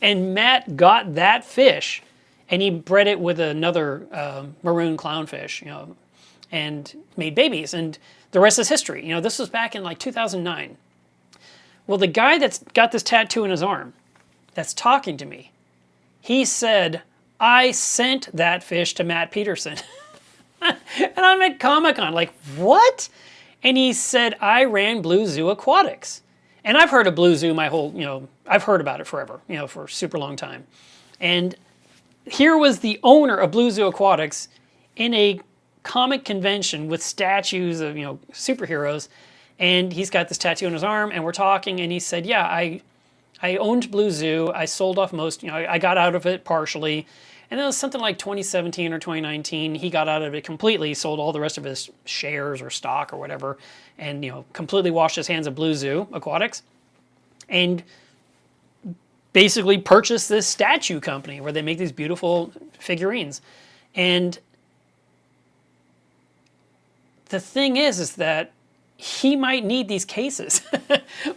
And Matt got that fish, and he bred it with another maroon clownfish, and made babies. And the rest is history. This was back in like 2009. Well, the guy that's got this tattoo in his arm, that's talking to me, he said, I sent that fish to Matt Peterson. And I'm at Comic-Con, like, what? And he said, I ran Blue Zoo Aquatics. And I've heard of Blue Zoo my whole, I've heard about it forever, for a super long time. And here was the owner of Blue Zoo Aquatics in a comic convention with statues of, superheroes. And he's got this tattoo on his arm, and we're talking, and he said, yeah, I owned Blue Zoo. I sold off most, I got out of it partially. And then it was something like 2017 or 2019. He got out of it completely, sold all the rest of his shares or stock or whatever, and, completely washed his hands of Blue Zoo Aquatics. And basically purchased this statue company where they make these beautiful figurines. And the thing is that he might need these cases,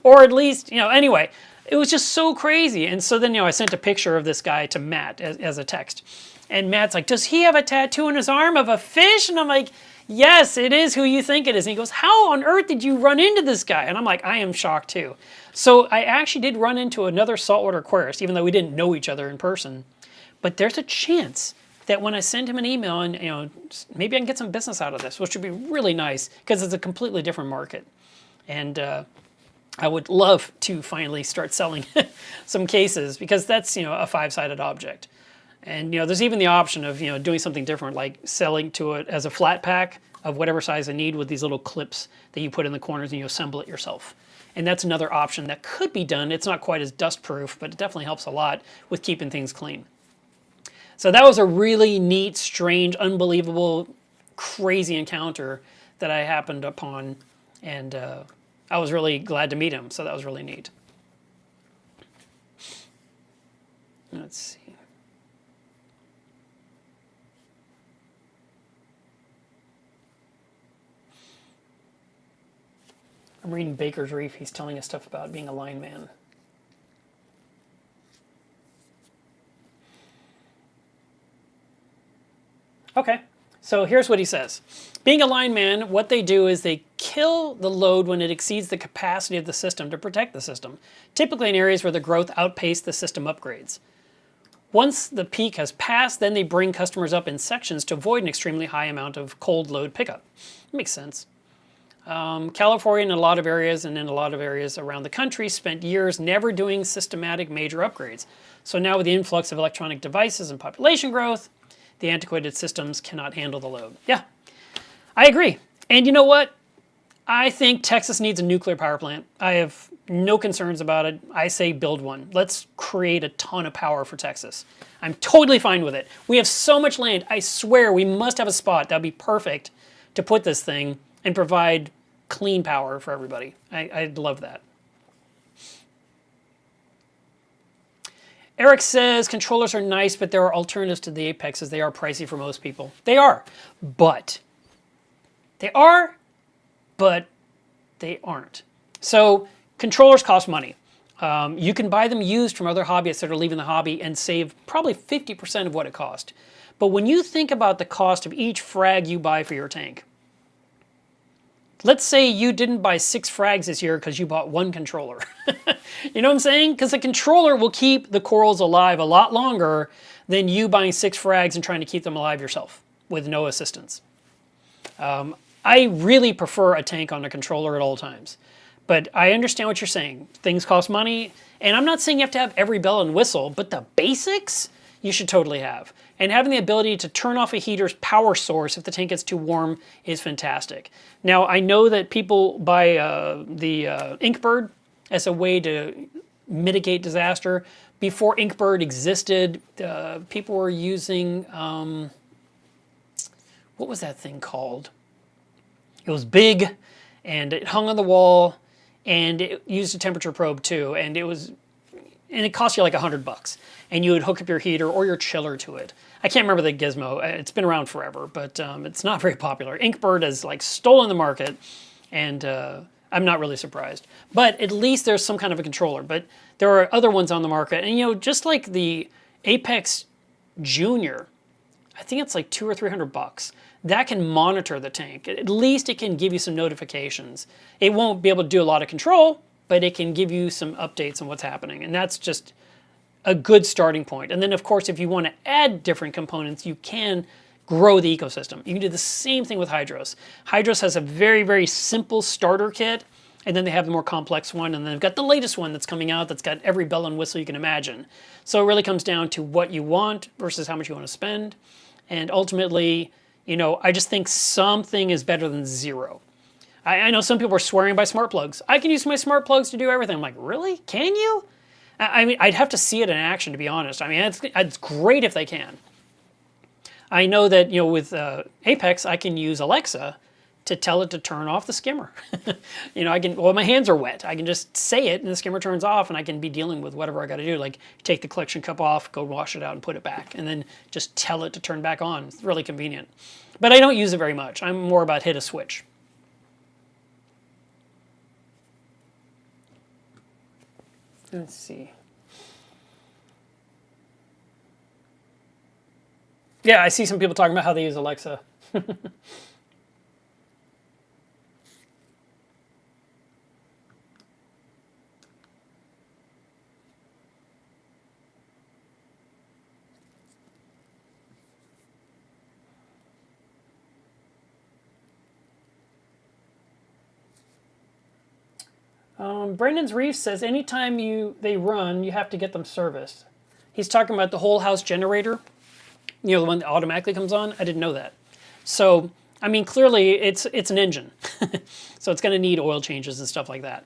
or at least, anyway, it was just so crazy. And so then, I sent a picture of this guy to Matt as a text. And Matt's like, does he have a tattoo on his arm of a fish? And I'm like, yes, it is who you think it is. And he goes, how on earth did you run into this guy? And I'm like, I am shocked too. So I actually did run into another saltwater aquarist, even though we didn't know each other in person. But there's a chance that when I send him an email and, maybe I can get some business out of this, which would be really nice because it's a completely different market. And I would love to finally start selling some cases because that's, a five-sided object. And, there's even the option of, doing something different, like selling to it as a flat pack of whatever size I need with these little clips that you put in the corners and you assemble it yourself. And that's another option that could be done. It's not quite as dust-proof, but it definitely helps a lot with keeping things clean. So that was a really neat, strange, unbelievable, crazy encounter that I happened upon. And I was really glad to meet him, so that was really neat. Let's see. I'm reading Baker's Reef. He's telling us stuff about being a line man. Okay, so here's what he says. Being a line man, what they do is they kill the load when it exceeds the capacity of the system to protect the system, typically in areas where the growth outpaced the system upgrades. Once the peak has passed, then they bring customers up in sections to avoid an extremely high amount of cold load pickup. Makes sense. California in a lot of areas and in a lot of areas around the country spent years never doing systematic major upgrades. So now with the influx of electronic devices and population growth, the antiquated systems cannot handle the load. Yeah, I agree. And you know what? I think Texas needs a nuclear power plant. I have no concerns about it. I say build one. Let's create a ton of power for Texas. I'm totally fine with it. We have so much land. I swear we must have a spot that would be perfect to put this thing and provide clean power for everybody. I'd love that. Eric says controllers are nice, but there are alternatives to the Apexes. They are pricey for most people. They are, but they aren't. So controllers cost money. You can buy them used from other hobbyists that are leaving the hobby and save probably 50% of what it cost. But when you think about the cost of each frag you buy for your tank, let's say you didn't buy 6 frags this year because you bought 1 controller. You know what I'm saying? Because the controller will keep the corals alive a lot longer than you buying 6 frags and trying to keep them alive yourself with no assistance. I really prefer a tank on a controller at all times. But I understand what you're saying. Things cost money. And I'm not saying you have to have every bell and whistle, but the basics you should totally have. And having the ability to turn off a heater's power source if the tank gets too warm is fantastic. Now, I know that people buy the Inkbird as a way to mitigate disaster. Before Inkbird existed, people were using, what was that thing called? It was big, and it hung on the wall, and it used a temperature probe too, and it cost you like $100. And you would hook up your heater or your chiller to it. I can't remember the gizmo. It's been around forever, but it's not very popular. Inkbird has like stolen the market, and I'm not really surprised. But at least there's some kind of a controller. But there are other ones on the market, and you know, just like the Apex Junior, I think it's like $200 or $300. That can monitor the tank. At least it can give you some notifications. It won't be able to do a lot of control, but it can give you some updates on what's happening, and that's just a good starting point. And then, of course, if you want to add different components, you can grow the ecosystem. You can do the same thing with Hydros. Hydros has a very, very simple starter kit, and then they have the more complex one, and then they've got the latest one that's coming out that's got every bell and whistle you can imagine. So it really comes down to what you want versus how much you want to spend. And ultimately, you know, I just think something is better than zero. I know some people are swearing by smart plugs. I can use my smart plugs to do everything. I'm like, really? Can you? I mean, I'd have to see it in action, to be honest. I mean, it's great if they can. I know that, you know, with Apex, I can use Alexa to tell it to turn off the skimmer. You know, well, my hands are wet. I can just say it, and the skimmer turns off, and I can be dealing with whatever I got to do, like take the collection cup off, go wash it out, and put it back, and then just tell it to turn back on. It's really convenient. But I don't use it very much. I'm more about hit a switch. Let's see. Yeah, I see some people talking about how they use Alexa. Brandon's Reef says anytime they run, you have to get them serviced. He's talking about the whole house generator, you know, the one that automatically comes on. I didn't know that. So, I mean, clearly it's an engine. So it's going to need oil changes and stuff like that.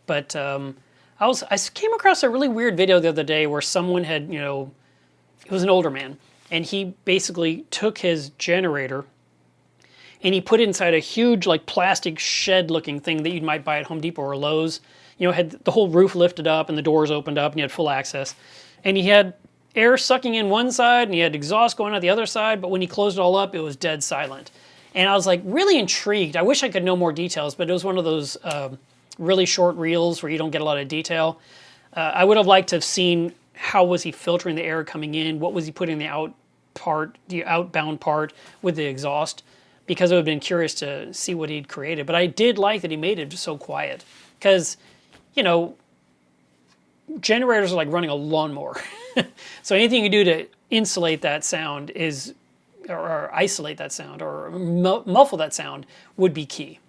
But I came across a really weird video the other day where someone had, you know, it was an older man, and he basically took his generator and he put it inside a huge like plastic shed looking thing that you might buy at Home Depot or Lowe's. You know, had the whole roof lifted up and the doors opened up and you had full access. And he had air sucking in one side and he had exhaust going out the other side, but when he closed it all up, it was dead silent. And I was like really intrigued. I wish I could know more details, but it was one of those really short reels where you don't get a lot of detail. I would have liked to have seen how was he filtering the air coming in, what was he putting in the outbound part with the exhaust, because I would have been curious to see what he'd created. But I did like that he made it just so quiet, because, you know, generators are like running a lawnmower. So anything you do to insulate that sound is, or isolate that sound, or muffle that sound would be key.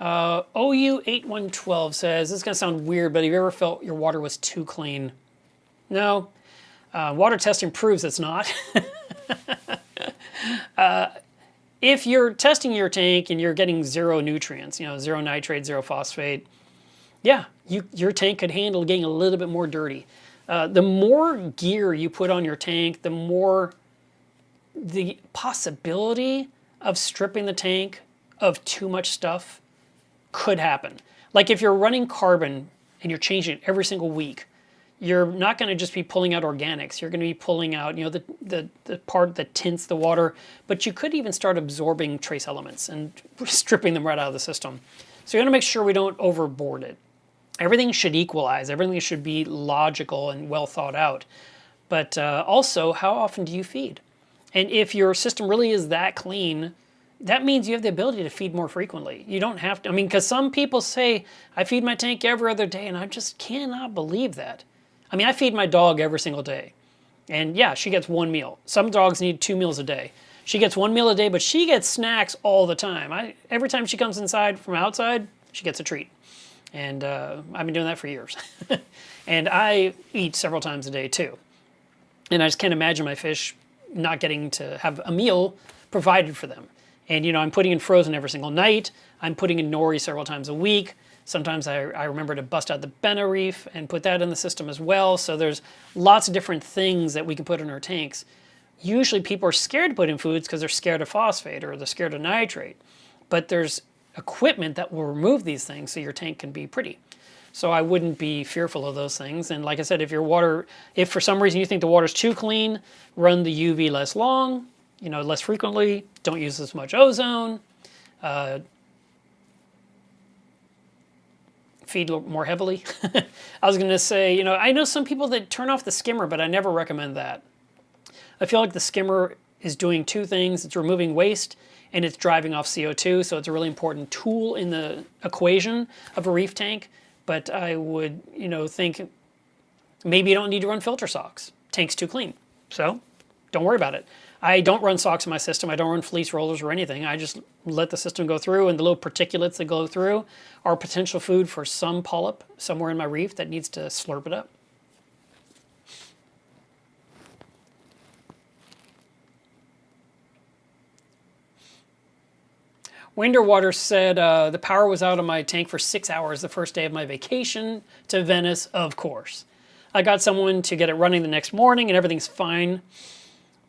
OU8112 says, this is going to sound weird, but have you ever felt your water was too clean? No. Water testing proves it's not. If you're testing your tank and you're getting zero nutrients, you know, zero nitrate, zero phosphate, yeah, your tank could handle getting a little bit more dirty. The more gear you put on your tank, the more the possibility of stripping the tank of too much stuff could happen. Like if you're running carbon and you're changing it every single week, you're not going to just be pulling out organics. You're going to be pulling out, you know, the part that tints the water, but you could even start absorbing trace elements and stripping them right out of the system. So you got to make sure we don't overboard it. Everything should equalize. Everything should be logical and well thought out. But also, how often do you feed? And if your system really is that clean, that means you have the ability to feed more frequently. You don't have to, I mean, because some people say, I feed my tank every other day, and I just cannot believe that. I mean, I feed my dog every single day. And yeah, she gets one meal. Some dogs need 2 meals a day. She gets 1 meal a day, but she gets snacks all the time. Every time she comes inside from outside, she gets a treat. And I've been doing that for years. And I eat several times a day too. And I just can't imagine my fish not getting to have a meal provided for them. And you know, I'm putting in frozen every single night. I'm putting in nori several times a week. Sometimes I remember to bust out the Bena reef and put that in the system as well. So there's lots of different things that we can put in our tanks. Usually people are scared to put in foods because they're scared of phosphate or they're scared of nitrate. But there's equipment that will remove these things so your tank can be pretty. So I wouldn't be fearful of those things. And like I said, if for some reason you think the water's too clean, run the UV less long, you know, less frequently, don't use as much ozone, feed more heavily. I was going to say, you know, I know some people that turn off the skimmer, but I never recommend that. I feel like the skimmer is doing two things. It's removing waste and it's driving off CO2, so it's a really important tool in the equation of a reef tank. But I would, you know, think maybe you don't need to run filter socks. Tank's too clean, so don't worry about it. I don't run socks in my system. I don't run fleece rollers or anything. I just let the system go through, and the little particulates that go through are potential food for some polyp somewhere in my reef that needs to slurp it up. Winterwater said, the power was out of my tank for 6 hours the first day of my vacation to Venice, of course. I got someone to get it running the next morning and everything's fine.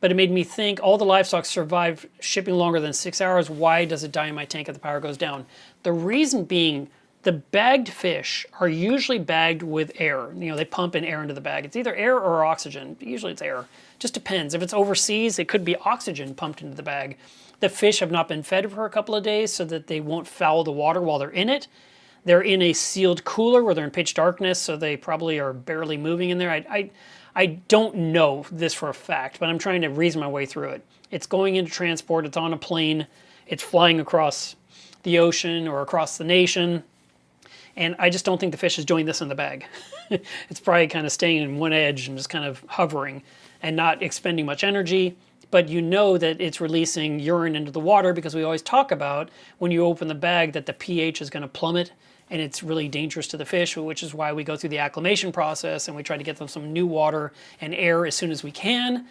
But it made me think, all the livestock survive shipping longer than 6 hours. Why does it die in my tank if the power goes down? The reason being, the bagged fish are usually bagged with air. You know, they pump in air into the bag. It's either air or oxygen. Usually it's air. Just depends. If it's overseas, it could be oxygen pumped into the bag. The fish have not been fed for a couple of days so that they won't foul the water while they're in it. They're in a sealed cooler where they're in pitch darkness, so they probably are barely moving in there. I don't know this for a fact, but I'm trying to reason my way through it. It's going into transport, it's on a plane, it's flying across the ocean or across the nation, and I just don't think the fish is doing this in the bag. It's probably kind of staying in one edge and just kind of hovering and not expending much energy, but you know that it's releasing urine into the water because we always talk about when you open the bag that the pH is going to plummet and it's really dangerous to the fish, which is why we go through the acclimation process and we try to get them some new water and air as soon as we can.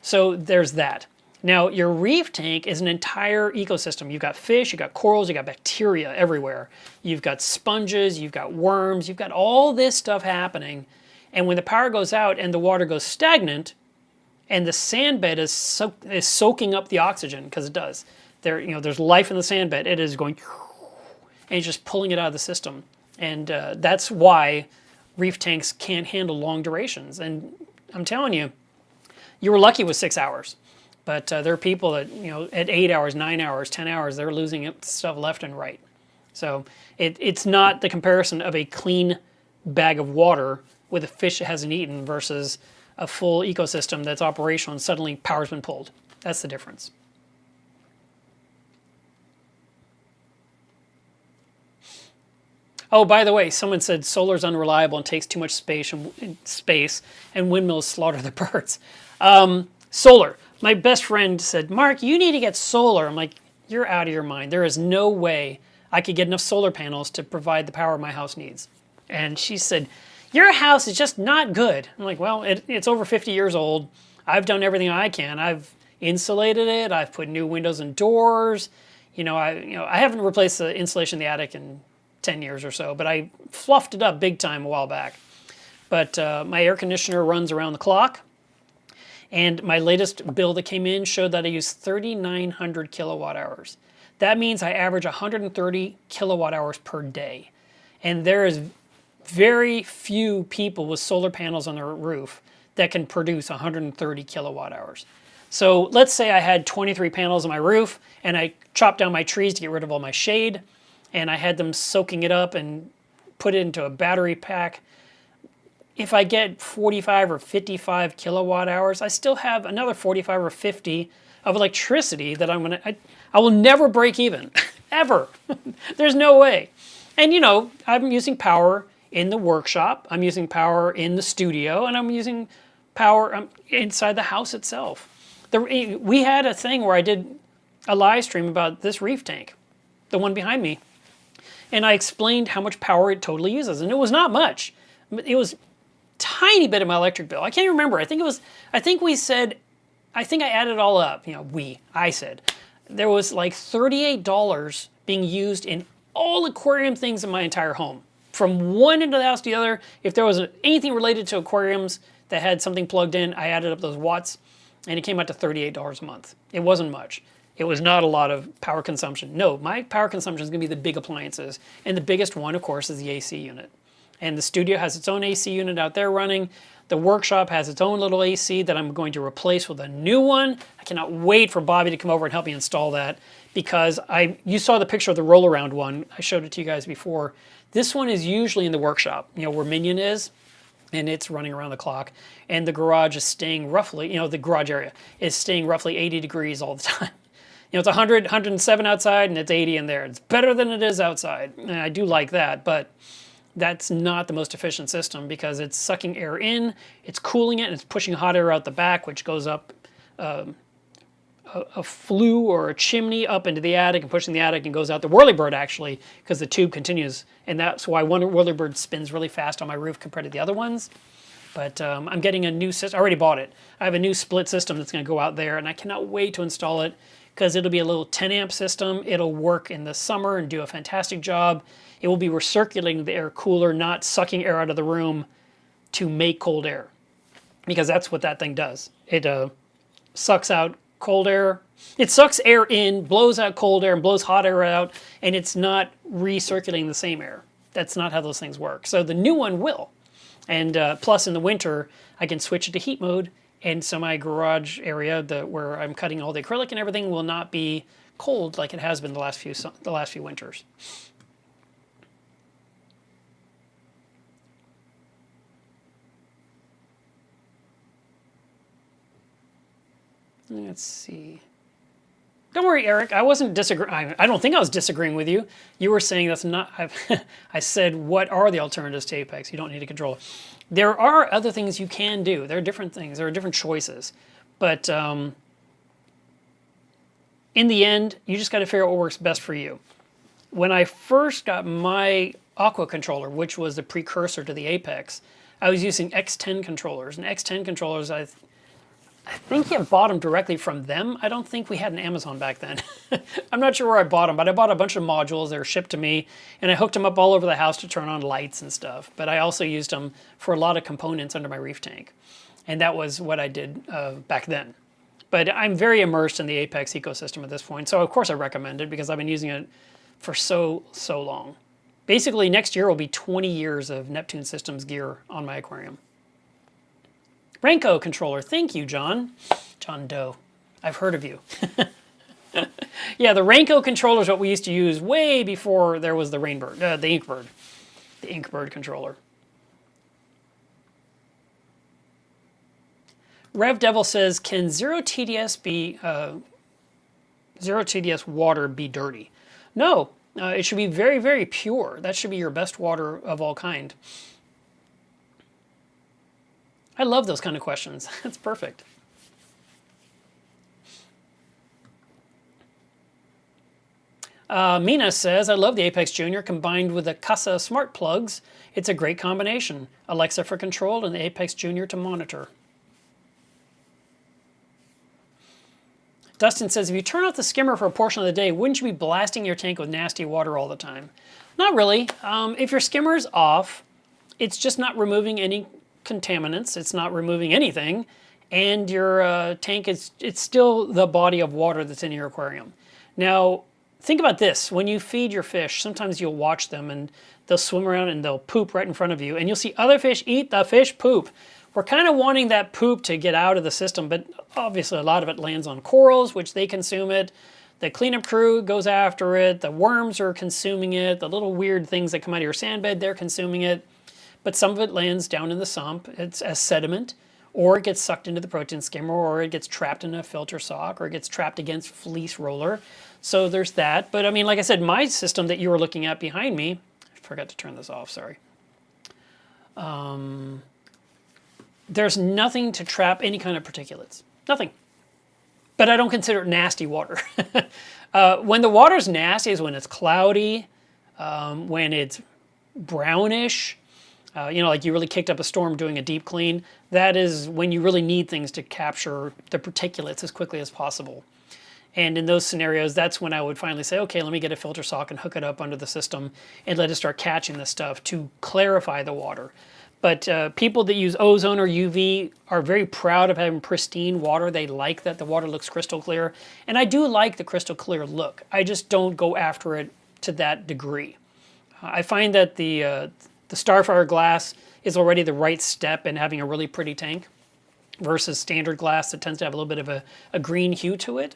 So there's that. Now, your reef tank is an entire ecosystem. You've got fish, you've got corals, you've got bacteria everywhere. You've got sponges, you've got worms, you've got all this stuff happening. And when the power goes out and the water goes stagnant, and the sand bed is soaking up the oxygen, because it does. There's life in the sand bed. It is going, and it's just pulling it out of the system. And that's why reef tanks can't handle long durations. And I'm telling you, you were lucky with 6 hours. But there are people that, at 8 hours, 9 hours, 10 hours, they're losing stuff left and right. So it's not the comparison of a clean bag of water with a fish that hasn't eaten versus a full ecosystem that's operational and suddenly power's been pulled. That's the difference. Oh, by the way, someone said solar's unreliable and takes too much space, and windmills slaughter the birds. Solar. My best friend said, Mark, you need to get solar. I'm like, you're out of your mind. There is no way I could get enough solar panels to provide the power my house needs. And she said, your house is just not good. I'm like, well, it's over 50 years old. I've done everything I can. I've insulated it. I've put new windows and doors. I haven't replaced the insulation in the attic in 10 years or so, but I fluffed it up big time a while back. But my air conditioner runs around the clock. And my latest bill that came in showed that I use 3,900 kilowatt hours. That means I average 130 kilowatt hours per day. And there is very few people with solar panels on their roof that can produce 130 kilowatt hours. So let's say I had 23 panels on my roof and I chopped down my trees to get rid of all my shade, and I had them soaking it up and put it into a battery pack. If I get 45 or 55 kilowatt hours, I still have another 45 or 50 of electricity that I will never break even, ever. There's no way. And I'm using power in the workshop, I'm using power in the studio, and I'm using power inside the house itself. We had a thing where I did a live stream about this reef tank, the one behind me, and I explained how much power it totally uses, and it was not much. It was a tiny bit of my electric bill. I can't even remember. I think I added it all up. I said there was like $38 being used in all aquarium things in my entire home. From one end of the house to the other, if there was anything related to aquariums that had something plugged in, I added up those watts, and it came out to $38 a month. It wasn't much. It was not a lot of power consumption. No, my power consumption is going to be the big appliances, and the biggest one, of course, is the AC unit. And the studio has its own AC unit out there running. The workshop has its own little AC that I'm going to replace with a new one. I cannot wait for Bobby to come over and help me install that, because you saw the picture of the roll-around one. I showed it to you guys before. This one is usually in the workshop, where Minion is, and it's running around the clock. And the garage is staying roughly, the garage area is staying roughly 80 degrees all the time. It's 100, 107 outside, and it's 80 in there. It's better than it is outside, and I do like that, but that's not the most efficient system, because it's sucking air in, it's cooling it, and it's pushing hot air out the back, which goes up a flue or a chimney up into the attic and pushing the attic, and goes out the whirlybird, actually, because the tube continues. And that's why one whirlybird spins really fast on my roof compared to the other ones. But I'm getting a new system. I already bought it. I have a new split system that's going to go out there, and I cannot wait to install it, because it'll be a little 10 amp system. It'll work in the summer and do a fantastic job. It will be recirculating the air cooler, not sucking air out of the room to make cold air, because that's what that thing does. It sucks out cold air. It sucks air in, blows out cold air, and blows hot air out, and it's not recirculating the same air. That's not how those things work. So the new one will. And plus in the winter, I can switch it to heat mode, and so my garage area, where I'm cutting all the acrylic and everything, will not be cold like it has been the last few winters. Let's see. Don't worry, Eric. I wasn't disagreeing. I don't think I was disagreeing with you. You were saying that's not. I said, what are the alternatives to Apex? You don't need a controller. There are other things you can do. There are different things. There are different choices. But in the end, you just got to figure out what works best for you. When I first got my Aqua controller, which was the precursor to the Apex, I was using X10 controllers. And X10 controllers, I think you bought them directly from them. I don't think we had an Amazon back then. I'm not sure where I bought them, but I bought a bunch of modules. They were shipped to me, and I hooked them up all over the house to turn on lights and stuff. But I also used them for a lot of components under my reef tank. And that was what I did back then. But I'm very immersed in the Apex ecosystem at this point. So of course I recommend it because I've been using it for so long. Basically next year will be 20 years of Neptune Systems gear on my aquarium. Renko controller, thank you, John. John Doe. I've heard of you. Yeah, the Renko controller is what we used to use way before there was the Rainbird, the Inkbird. The Inkbird controller. Rev Devil says, can zero TDS water be dirty? No, it should be very pure. That should be your best water of all kind. I love those kind of questions. That's perfect. Mina says, I love the Apex Junior combined with the Casa smart plugs. It's a great combination. Alexa for control and the Apex Junior to monitor. Dustin says, if you turn off the skimmer for a portion of the day, wouldn't you be blasting your tank with nasty water all the time? Not really. If your skimmer's off, it's just not removing any contaminants. It's not removing anything. And your tank, it's still the body of water that's in your aquarium. Now, think about this. When you feed your fish, sometimes you'll watch them and they'll swim around and they'll poop right in front of you. And you'll see other fish eat the fish poop. We're kind of wanting that poop to get out of the system, but obviously a lot of it lands on corals, which they consume it. The cleanup crew goes after it. The worms are consuming it. The little weird things that come out of your sand bed, they're consuming it. But some of it lands down in the sump. It's as sediment, or it gets sucked into the protein skimmer, or it gets trapped in a filter sock, or it gets trapped against fleece roller. So there's that. But I mean, like I said, my system that you were looking at behind me, I forgot to turn this off, sorry. There's nothing to trap any kind of particulates. Nothing. But I don't consider it nasty water. When the water's nasty is when it's cloudy, when it's brownish, you know, like you really kicked up a storm doing a deep clean. That is when you really need things to capture the particulates as quickly as possible. And in those scenarios, that's when I would finally say, okay, let me get a filter sock and hook it up under the system and let it start catching this stuff to clarify the water. But people that use ozone or UV are very proud of having pristine water. They like that the water looks crystal clear. And I do like the crystal clear look. I just don't go after it to that degree. I find that the Starfire glass is already the right step in having a really pretty tank versus standard glass that tends to have a little bit of a green hue to it.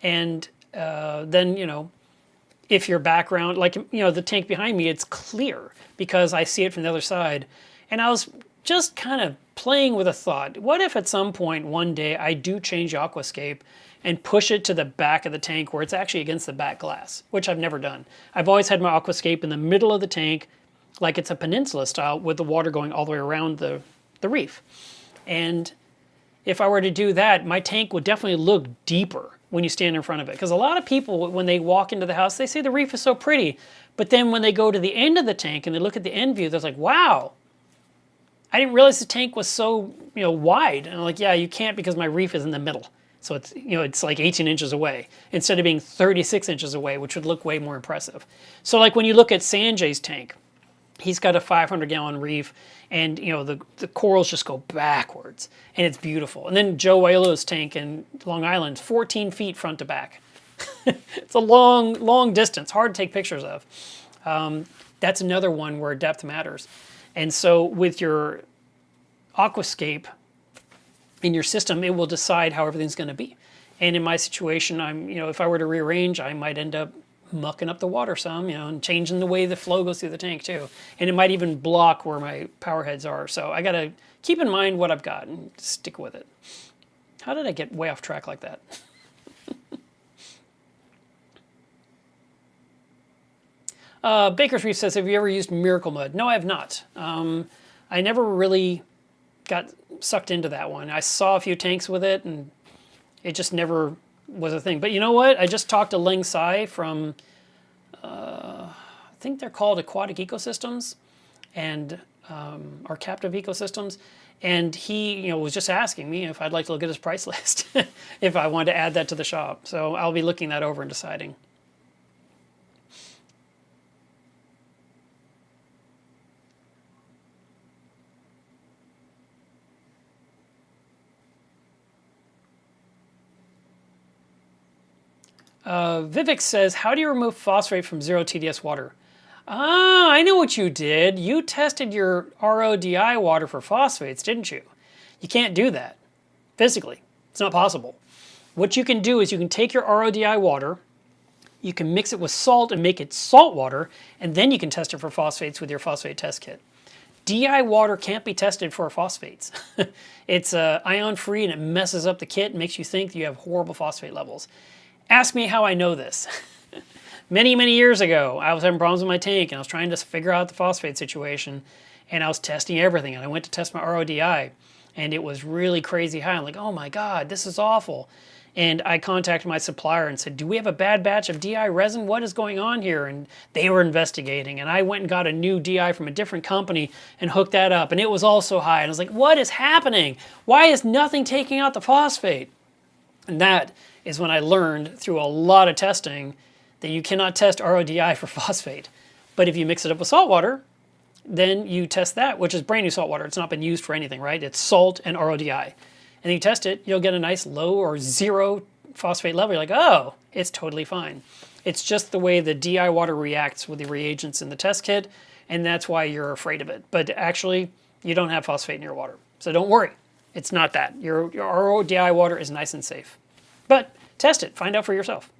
And then, you know, if your background, like, you know, the tank behind me, it's clear because I see it from the other side. And I was just kind of playing with a thought. What if at some point one day I do change Aquascape and push it to the back of the tank where it's actually against the back glass, which I've never done. I've always had my Aquascape in the middle of the tank, like it's a peninsula style, with the water going all the way around the reef. And if I were to do that, my tank would definitely look deeper when you stand in front of it. Because a lot of people, when they walk into the house, they say the reef is so pretty. But then when they go to the end of the tank and they look at the end view, they're like, wow, I didn't realize the tank was so, you know, wide. And I'm like, yeah, you can't because my reef is in the middle. So it's, you know, it's like 18 inches away instead of being 36 inches away, which would look way more impressive. So like when you look at Sanjay's tank, he's got a 500-gallon reef and, you know, the corals just go backwards and it's beautiful. And then Joe Aiello's tank in Long Island, 14 feet front to back. It's a long distance, hard to take pictures of. That's another one where depth matters. And so with your Aquascape in your system, it will decide how everything's going to be. And in my situation, you know, if I were to rearrange, I might end up mucking up the water some, you know, and changing the way the flow goes through the tank too. And it might even block where my power heads are. So I got to keep in mind what I've got and stick with it. How did I get way off track like that? Baker's Reef says, have you ever used Miracle Mud? No, I have not. I never really got sucked into that one. I saw a few tanks with it and it just never was a thing. But you know what? I just talked to Ling Sai from, I think they're called Aquatic Ecosystems. And our captive ecosystems. And he, was just asking me if I'd like to look at his price list, if I wanted to add that to the shop. So I'll be looking that over and deciding. Vivek says, how do you remove phosphate from zero TDS water? Ah, I know what you did. You tested your RODI water for phosphates, didn't you? You can't do that physically. It's not possible. What you can do is you can take your RODI water, you can mix it with salt and make it salt water, and then you can test it for phosphates with your phosphate test kit. DI water can't be tested for phosphates. It's ion-free and it messes up the kit and makes you think you have horrible phosphate levels. Ask me how I know this. Many, many years ago, I was having problems with my tank and I was trying to figure out the phosphate situation and I was testing everything and I went to test my RODI and it was really crazy high. I'm like, oh my God, this is awful. And I contacted my supplier and said, do we have a bad batch of DI resin? What is going on here? And they were investigating and I went and got a new DI from a different company and hooked that up and it was also high. And I was like, what is happening? Why is nothing taking out the phosphate? And that is when I learned through a lot of testing that you cannot test RODI for phosphate. But if you mix it up with salt water, then you test that, which is brand new salt water. It's not been used for anything, right? It's salt and RODI. And then you test it, you'll get a nice low or zero phosphate level. You're like, oh, it's totally fine. It's just the way the DI water reacts with the reagents in the test kit, and that's why you're afraid of it. But actually, you don't have phosphate in your water. So don't worry. It's not that. Your RODI water is nice and safe. But test it. Find out for yourself.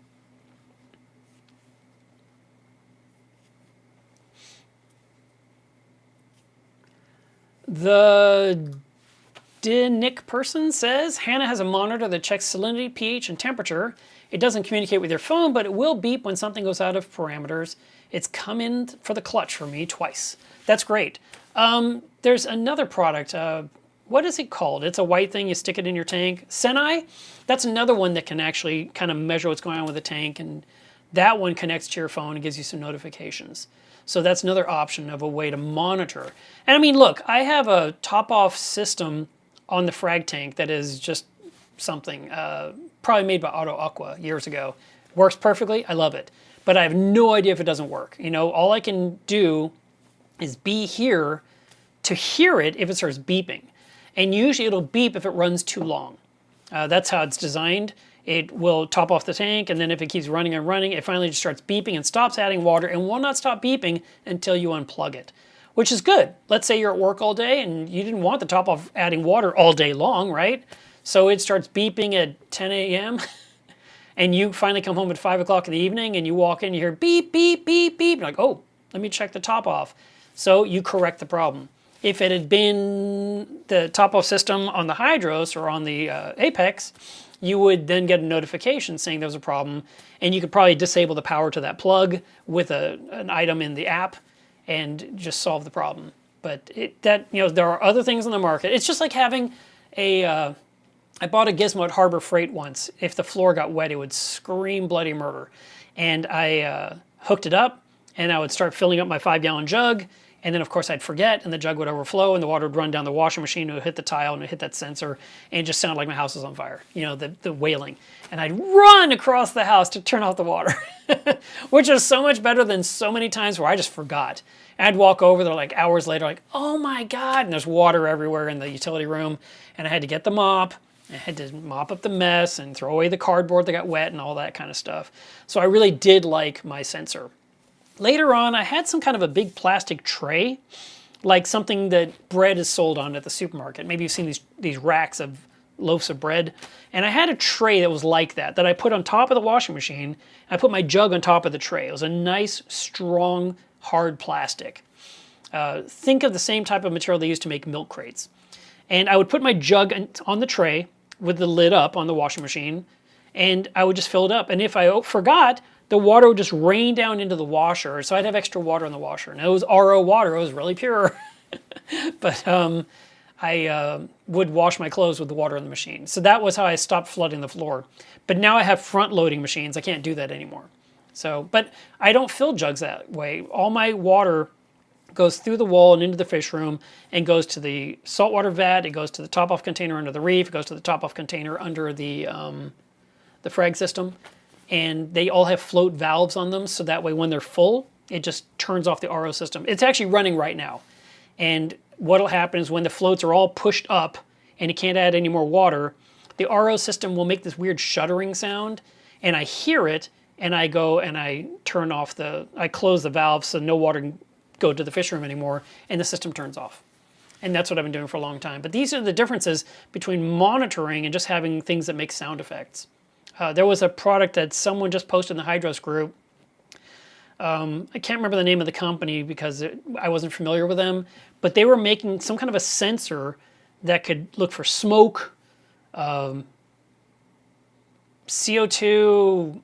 The Nick person says, Hannah has a monitor that checks salinity, pH, and temperature. It doesn't communicate with your phone, but it will beep when something goes out of parameters. It's come in for the clutch for me twice. That's great. There's another product. What is it called? It's a white thing. You stick it in your tank. Senai? That's another one that can actually kind of measure what's going on with the tank. And that one connects to your phone and gives you some notifications. So that's another option of a way to monitor. And I mean, look, I have a top-off system on the frag tank that is just something, probably made by Auto Aqua years ago. Works perfectly. I love it. But I have no idea if it doesn't work. All I can do is be here to hear it if it starts beeping. And usually it'll beep if it runs too long. That's how it's designed. It will top off the tank, and then if it keeps running and running, it finally just starts beeping and stops adding water and will not stop beeping until you unplug it, which is good. Let's say you're at work all day and you didn't want the top off adding water all day long, right? So it starts beeping at 10 a.m. and you finally come home at 5 o'clock in the evening and you walk in, you hear beep, beep, beep, beep. You're like, oh, let me check the top off. So you correct the problem. If it had been the top-off system on the Hydros or on the Apex, you would then get a notification saying there was a problem, and you could probably disable the power to that plug with an item in the app and just solve the problem. But there are other things on the market. It's just like having I bought a gizmo at Harbor Freight once. If the floor got wet, it would scream bloody murder. And I hooked it up, and I would start filling up my 5-gallon jug. And then, of course, I'd forget, and the jug would overflow, and the water would run down the washing machine, and it would hit the tile, and it would hit that sensor, and it just sounded like my house was on fire, the wailing. And I'd run across the house to turn off the water, which is so much better than so many times where I just forgot. And I'd walk over there like hours later, like, oh my God, and there's water everywhere in the utility room, and I had to get the mop. I had to mop up the mess and throw away the cardboard that got wet and all that kind of stuff. So I really did like my sensor. Later on, I had some kind of a big plastic tray, like something that bread is sold on at the supermarket. Maybe you've seen these racks of loaves of bread. And I had a tray that was like that I put on top of the washing machine. I put my jug on top of the tray. It was a nice, strong, hard plastic. Think of the same type of material they used to make milk crates. And I would put my jug on the tray with the lid up on the washing machine, and I would just fill it up. And if I forgot, the water would just rain down into the washer, so I'd have extra water in the washer. And it was RO water, it was really pure. But I would wash my clothes with the water in the machine. So that was how I stopped flooding the floor. But now I have front-loading machines, I can't do that anymore. But I don't fill jugs that way. All my water goes through the wall and into the fish room and goes to the saltwater vat. It goes to the top-off container under the reef. It goes to the top-off container under the frag system. And they all have float valves on them, so that way when they're full, it just turns off the RO system. It's actually running right now. And what'll happen is when the floats are all pushed up and it can't add any more water, the RO system will make this weird shuddering sound, and I hear it, and I go and I turn off I close the valve so no water can go to the fish room anymore, and the system turns off. And that's what I've been doing for a long time. But these are the differences between monitoring and just having things that make sound effects. There was a product that someone just posted in the Hydros group. I can't remember the name of the company because I wasn't familiar with them, but they were making some kind of a sensor that could look for smoke, CO2,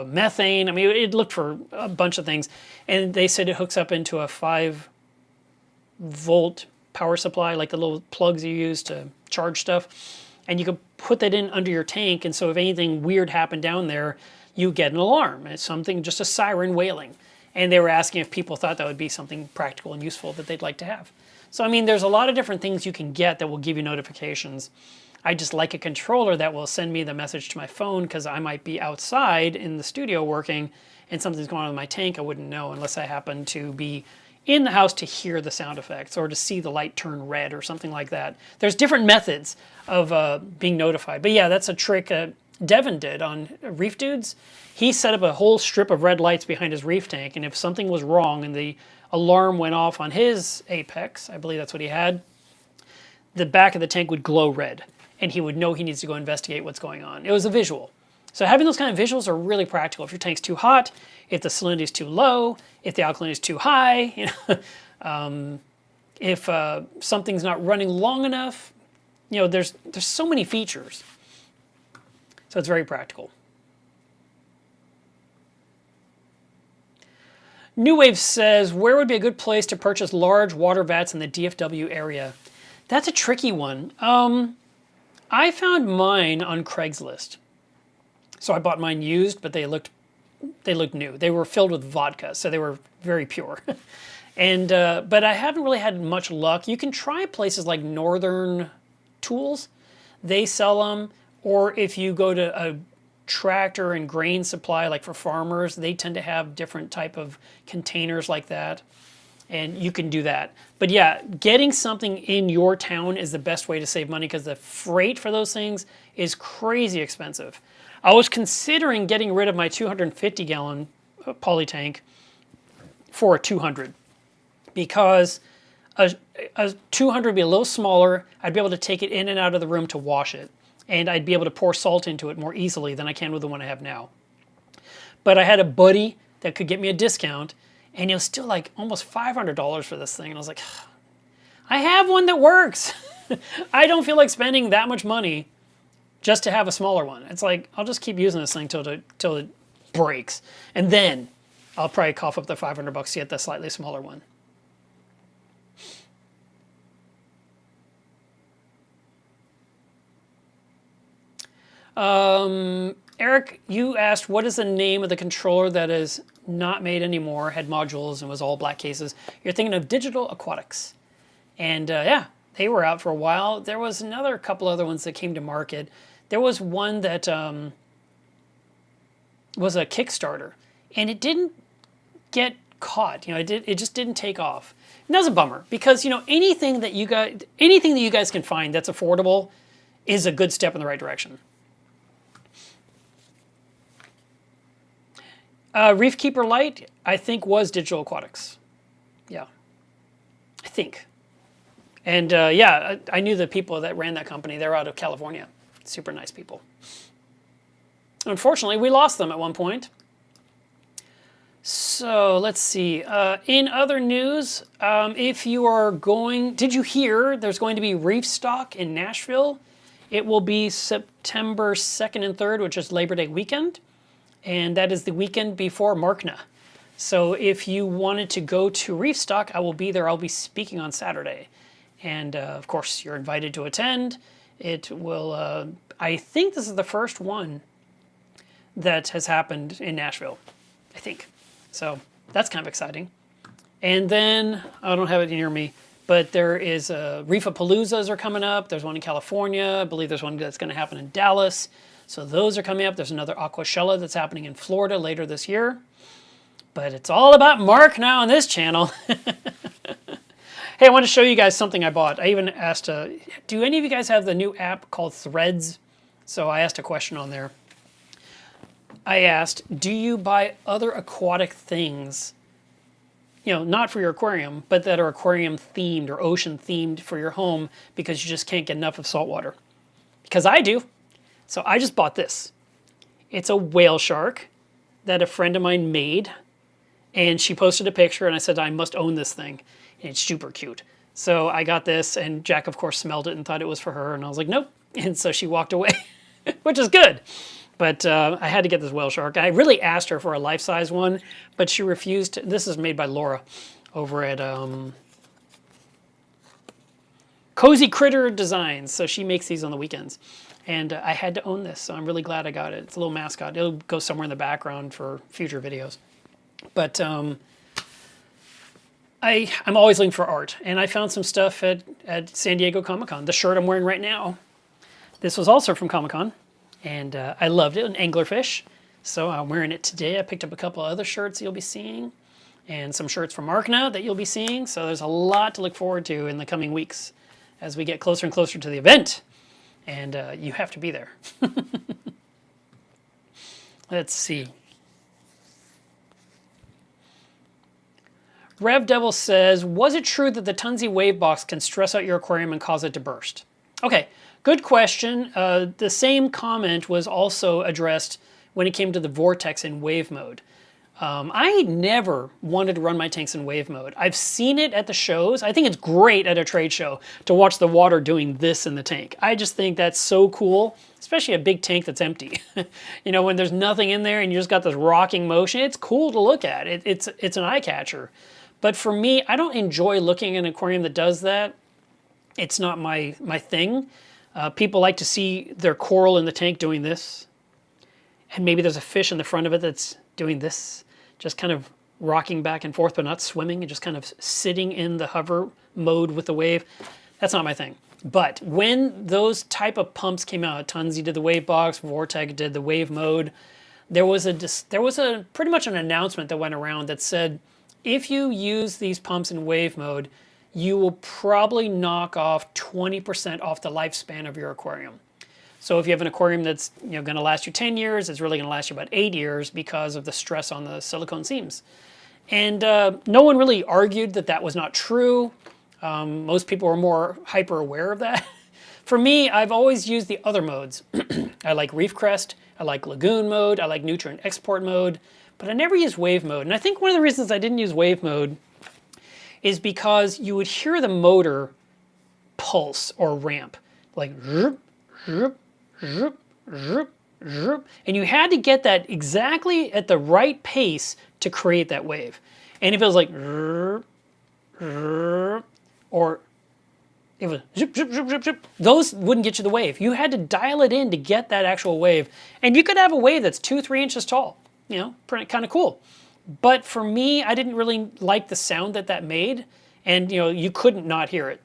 methane. I mean, it looked for a bunch of things. And they said it hooks up into a 5-volt power supply, like the little plugs you use to charge stuff. And you could put that in under your tank, and so if anything weird happened down there, you get an alarm. It's something, just a siren wailing. And they were asking if people thought that would be something practical and useful that they'd like to have. So, I mean, there's a lot of different things you can get that will give you notifications. I just like a controller that will send me the message to my phone, because I might be outside in the studio working and something's going on with my tank. I wouldn't know unless I happen to be in the house to hear the sound effects or to see the light turn red or something like that. There's different methods of being notified. But yeah, that's a trick Devin did on Reef Dudes. He set up a whole strip of red lights behind his reef tank, and if something was wrong and the alarm went off on his Apex, I believe that's what he had, the back of the tank would glow red, and he would know he needs to go investigate what's going on. It was a visual. So having those kind of visuals are really practical. If your tank's too hot, if the salinity is too low, if the alkalinity is too high, you know, if something's not running long enough, you know, there's so many features. So it's very practical. New Wave says, where would be a good place to purchase large water vats in the DFW area? That's a tricky one. I found mine on Craigslist. So I bought mine used, but they looked new. They were filled with vodka, so they were very pure. And but I haven't really had much luck. You can try places like Northern Tools. They sell them. Or if you go to a tractor and grain supply, like for farmers, they tend to have different type of containers like that. And you can do that. But yeah, getting something in your town is the best way to save money, because the freight for those things is crazy expensive. I was considering getting rid of my 250-gallon poly tank for a 200, because a 200 would be a little smaller. I'd be able to take it in and out of the room to wash it, and I'd be able to pour salt into it more easily than I can with the one I have now. But I had a buddy that could get me a discount, and it was still like almost $500 for this thing, and I was like, I have one that works. I don't feel like spending that much money just to have a smaller one. It's like, I'll just keep using this thing till it breaks. And then I'll probably cough up the $500 to get the slightly smaller one. Eric, you asked, what is the name of the controller that is not made anymore, had modules and was all black cases? You're thinking of Digital Aquatics. And yeah, they were out for a while. There was another couple other ones that came to market. There was one that was a Kickstarter, and it didn't get caught. You know, it just didn't take off. And that was a bummer, because you know, anything that you guys can find that's affordable is a good step in the right direction. Reef Keeper Lite, I think, was Digital Aquatics. Yeah, I think. And yeah, I knew the people that ran that company. They're out of California. Super nice people. Unfortunately, we lost them at one point. So let's see. In other news, if you are going, did you hear there's going to be Reef Stock in Nashville? It will be September 2nd and 3rd, which is Labor Day weekend. And that is the weekend before Markna. So if you wanted to go to Reef Stock, I will be there. I'll be speaking on Saturday. And of course, you're invited to attend. It will, I think this is the first one that has happened in Nashville, I think. So that's kind of exciting. And then, I don't have it near me, but there is Reefapaloozas are coming up. There's one in California. I believe there's one that's going to happen in Dallas. So those are coming up. There's another Aquashella that's happening in Florida later this year. But it's all about Mark now on this channel. Hey, I want to show you guys something I bought. I even asked, do any of you guys have the new app called Threads? So I asked a question on there. I asked, do you buy other aquatic things, not for your aquarium, but that are aquarium themed or ocean themed for your home because you just can't get enough of salt water? Because I do. So I just bought this. It's a whale shark that a friend of mine made, and she posted a picture, and I said, I must own this thing. And it's super cute. So I got this, and Jack, of course, smelled it and thought it was for her, and I was like, nope. And so she walked away, which is good. But I had to get this whale shark. I really asked her for a life-size one, but she refused. This is made by Laura over at Cozy Critter Designs. So she makes these on the weekends. And I had to own this, so I'm really glad I got it. It's a little mascot. It'll go somewhere in the background for future videos. But I'm always looking for art, and I found some stuff at San Diego Comic-Con. The shirt I'm wearing right now, this was also from Comic-Con, and I loved it, an anglerfish. So I'm wearing it today. I picked up a couple other shirts you'll be seeing, and some shirts from Markna that you'll be seeing. So there's a lot to look forward to in the coming weeks as we get closer and closer to the event. And you have to be there. Let's see. Rev Devil says, was it true that the Tunzi wave box can stress out your aquarium and cause it to burst? Okay, good question. The same comment was also addressed when it came to the vortex in wave mode. I never wanted to run my tanks in wave mode. I've seen it at the shows. I think it's great at a trade show to watch the water doing this in the tank. I just think that's so cool, especially a big tank that's empty. When there's nothing in there and you just got this rocking motion, it's cool to look at. It's an eye catcher. But for me, I don't enjoy looking at an aquarium that does that. It's not my thing. People like to see their coral in the tank doing this. And maybe there's a fish in the front of it that's doing this, just kind of rocking back and forth, but not swimming, and just kind of sitting in the hover mode with the wave. That's not my thing. But when those type of pumps came out, Tunzi did the wave box, Vortex did the wave mode, there was a pretty much an announcement that went around that said, if you use these pumps in wave mode, you will probably knock off 20% off the lifespan of your aquarium. So if you have an aquarium that's going to last you 10 years, it's really going to last you about 8 years because of the stress on the silicone seams. And no one really argued that that was not true. Most people were more hyper aware of that. For me, I've always used the other modes. I like Reef Crest, I like Lagoon mode, I like Nutrient Export mode, but I never used wave mode. And I think one of the reasons I didn't use wave mode is because you would hear the motor pulse or ramp, like zhup, zhup, zhup, zhup, zhup. And you had to get that exactly at the right pace to create that wave. And if it was like zhup, zhup, or it was zip, zip, zip, zip, zip, those wouldn't get you the wave. You had to dial it in to get that actual wave. And you could have a wave that's 2-3 inches tall. Kind of cool. But for me, I didn't really like the sound that made, and you couldn't not hear it.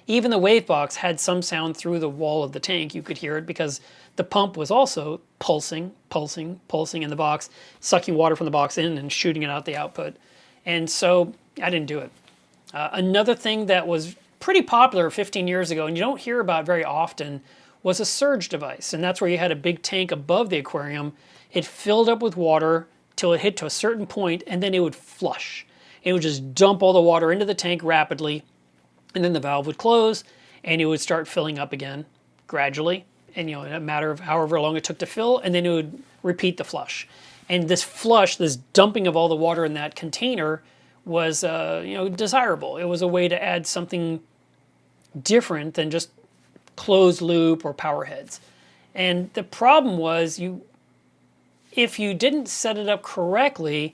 Even the wave box had some sound through the wall of the tank. You could hear it because the pump was also pulsing, pulsing, pulsing in the box, sucking water from the box in and shooting it out the output. And so I didn't do it. Another thing that was pretty popular 15 years ago, and you don't hear about very often, was a surge device. And that's where you had a big tank above the aquarium. It filled up with water till it hit to a certain point, and then it would flush. It would just dump all the water into the tank rapidly, and then the valve would close, and it would start filling up again gradually, and in a matter of however long it took to fill, and then it would repeat the flush. And this flush, this dumping of all the water in that container was desirable. It was a way to add something different than just closed loop or power heads. And the problem was if you didn't set it up correctly,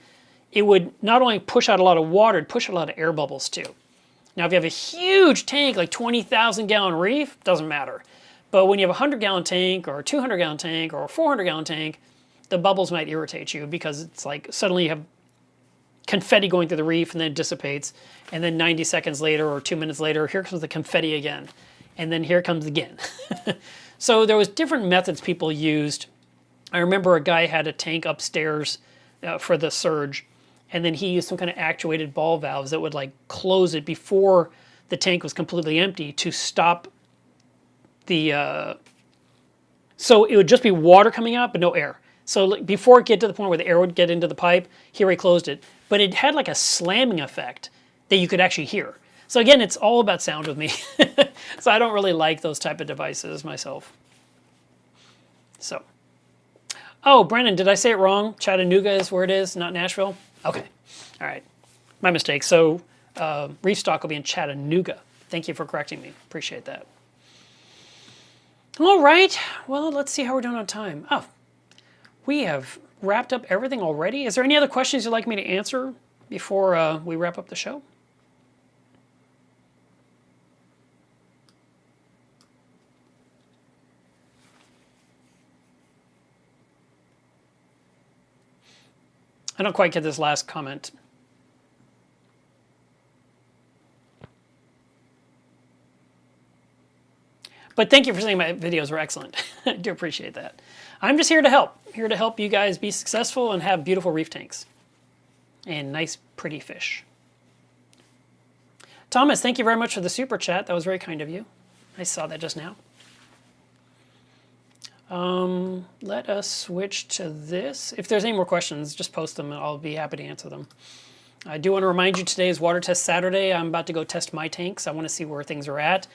it would not only push out a lot of water, it'd push out a lot of air bubbles too. Now, if you have a huge tank, like 20,000 gallon reef, doesn't matter. But when you have a 100 gallon tank or a 200 gallon tank or a 400 gallon tank, the bubbles might irritate you because it's like suddenly you have confetti going through the reef, and then it dissipates. And then 90 seconds later or 2 minutes later, here comes the confetti again. And then here it comes again. So there was different methods people used. I remember a guy had a tank upstairs for the surge, and then he used some kind of actuated ball valves that would like close it before the tank was completely empty to stop the... so it would just be water coming out, but no air. So like, before it get to the point where the air would get into the pipe, here he closed it. But it had like a slamming effect that you could actually hear. So again, it's all about sound with me. So I don't really like those type of devices myself. So, oh, Brandon, did I say it wrong? Chattanooga is where it is, not Nashville? Okay, all right, my mistake. So Reef Stock will be in Chattanooga. Thank you for correcting me, appreciate that. All right, well, let's see how we're doing on time. Oh, we have wrapped up everything already. Is there any other questions you'd like me to answer before we wrap up the show? I don't quite get this last comment. But thank you for saying my videos were excellent. I do appreciate that. I'm just here to help you guys be successful and have beautiful reef tanks and nice, pretty fish. Thomas, thank you very much for the super chat. That was very kind of you. I saw that just now. Let us switch to this. If there's any more questions, just post them and I'll be happy to answer them. I do want to remind you today is water test Saturday. I'm about to go test my tanks. I want to see where things are at.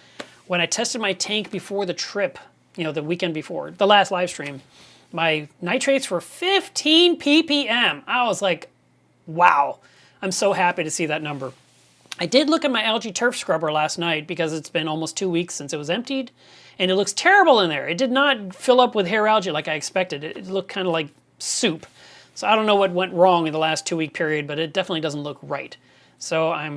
When I tested my tank before the trip, you know, the weekend before, the last live stream, my nitrates were 15 ppm. I was like, wow, I'm so happy to see that number. I did look at my algae turf scrubber last night because it's been almost 2 weeks since it was emptied, and it looks terrible in there. It did not fill up with hair algae like I expected. It looked kind of like soup. So I don't know what went wrong in the last 2 week period, but it definitely doesn't look right. So I'm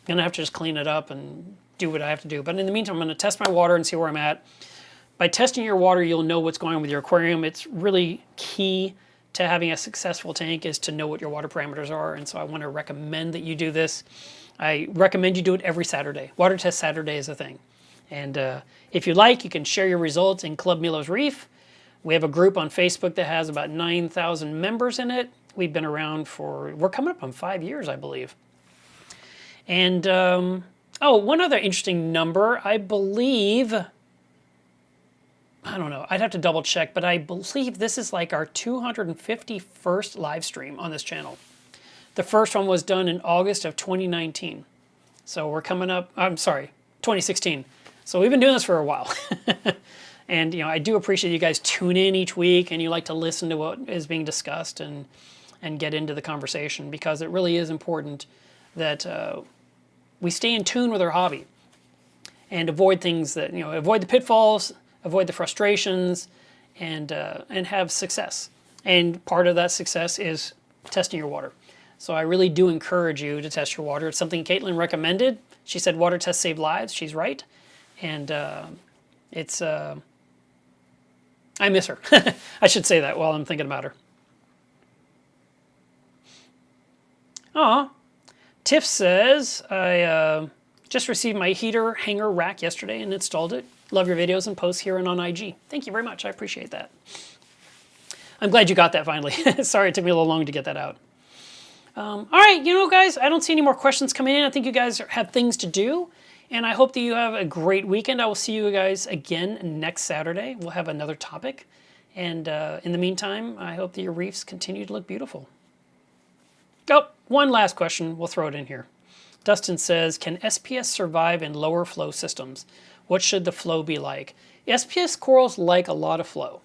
gonna have to just clean it up and do what I have to do. But in the meantime, I'm gonna test my water and see where I'm at. By testing your water, you'll know what's going on with your aquarium. It's really key to having a successful tank is to know what your water parameters are. And so I want to recommend that you do this. I recommend you do it every Saturday. Water test Saturday is a thing. And if you like, you can share your results in Club Milo's Reef. We have a group on Facebook that has about 9,000 members in it. We've been around for, we're coming up on 5 years, I believe. And, oh, one other interesting number, I believe, I don't know, I'd have to double check, but I believe this is like our 251st live stream on this channel. The first one was done in August of 2019. So we're coming up, I'm sorry, 2016. So we've been doing this for a while. And you know, I do appreciate you guys tune in each week and you like to listen to what is being discussed and get into the conversation, because it really is important that we stay in tune with our hobby and avoid things that, you know, avoid the pitfalls, avoid the frustrations, and have success. And part of that success is testing your water. So I really do encourage you to test your water. It's something Caitlin recommended. She said water tests save lives. She's right. And it's, I miss her. I should say that while I'm thinking about her. Aw. Tiff says, I just received my heater hanger rack yesterday and installed it. Love your videos and posts here and on IG. Thank you very much. I appreciate that. I'm glad you got that finally. Sorry it took me a little long to get that out. All right, you know, guys, I don't see any more questions coming in. I think you guys have things to do, and I hope that you have a great weekend. I will see you guys again next Saturday. We'll have another topic, and in the meantime, I hope that your reefs continue to look beautiful. Oh, one last question. We'll throw it in here. Dustin says, can SPS survive in lower flow systems? What should the flow be like? SPS corals like a lot of flow.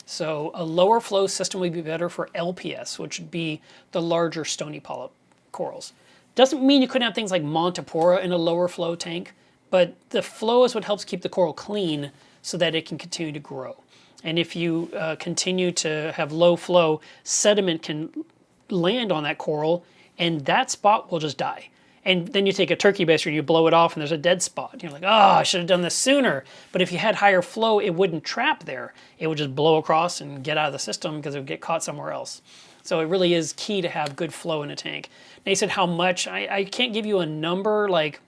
So a lower flow system would be better for LPS, which would be the larger stony polyp corals. Doesn't mean you couldn't have things like Montipora in a lower flow tank, but the flow is what helps keep the coral clean so that it can continue to grow. And if you continue to have low flow, sediment can land on that coral and that spot will just die. And then you take a turkey baster and you blow it off and there's a dead spot. You're like, oh, I should have done this sooner. But if you had higher flow, it wouldn't trap there. It would just blow across and get out of the system because it would get caught somewhere else. So it really is key to have good flow in a tank. They said how much, I can't give you a number like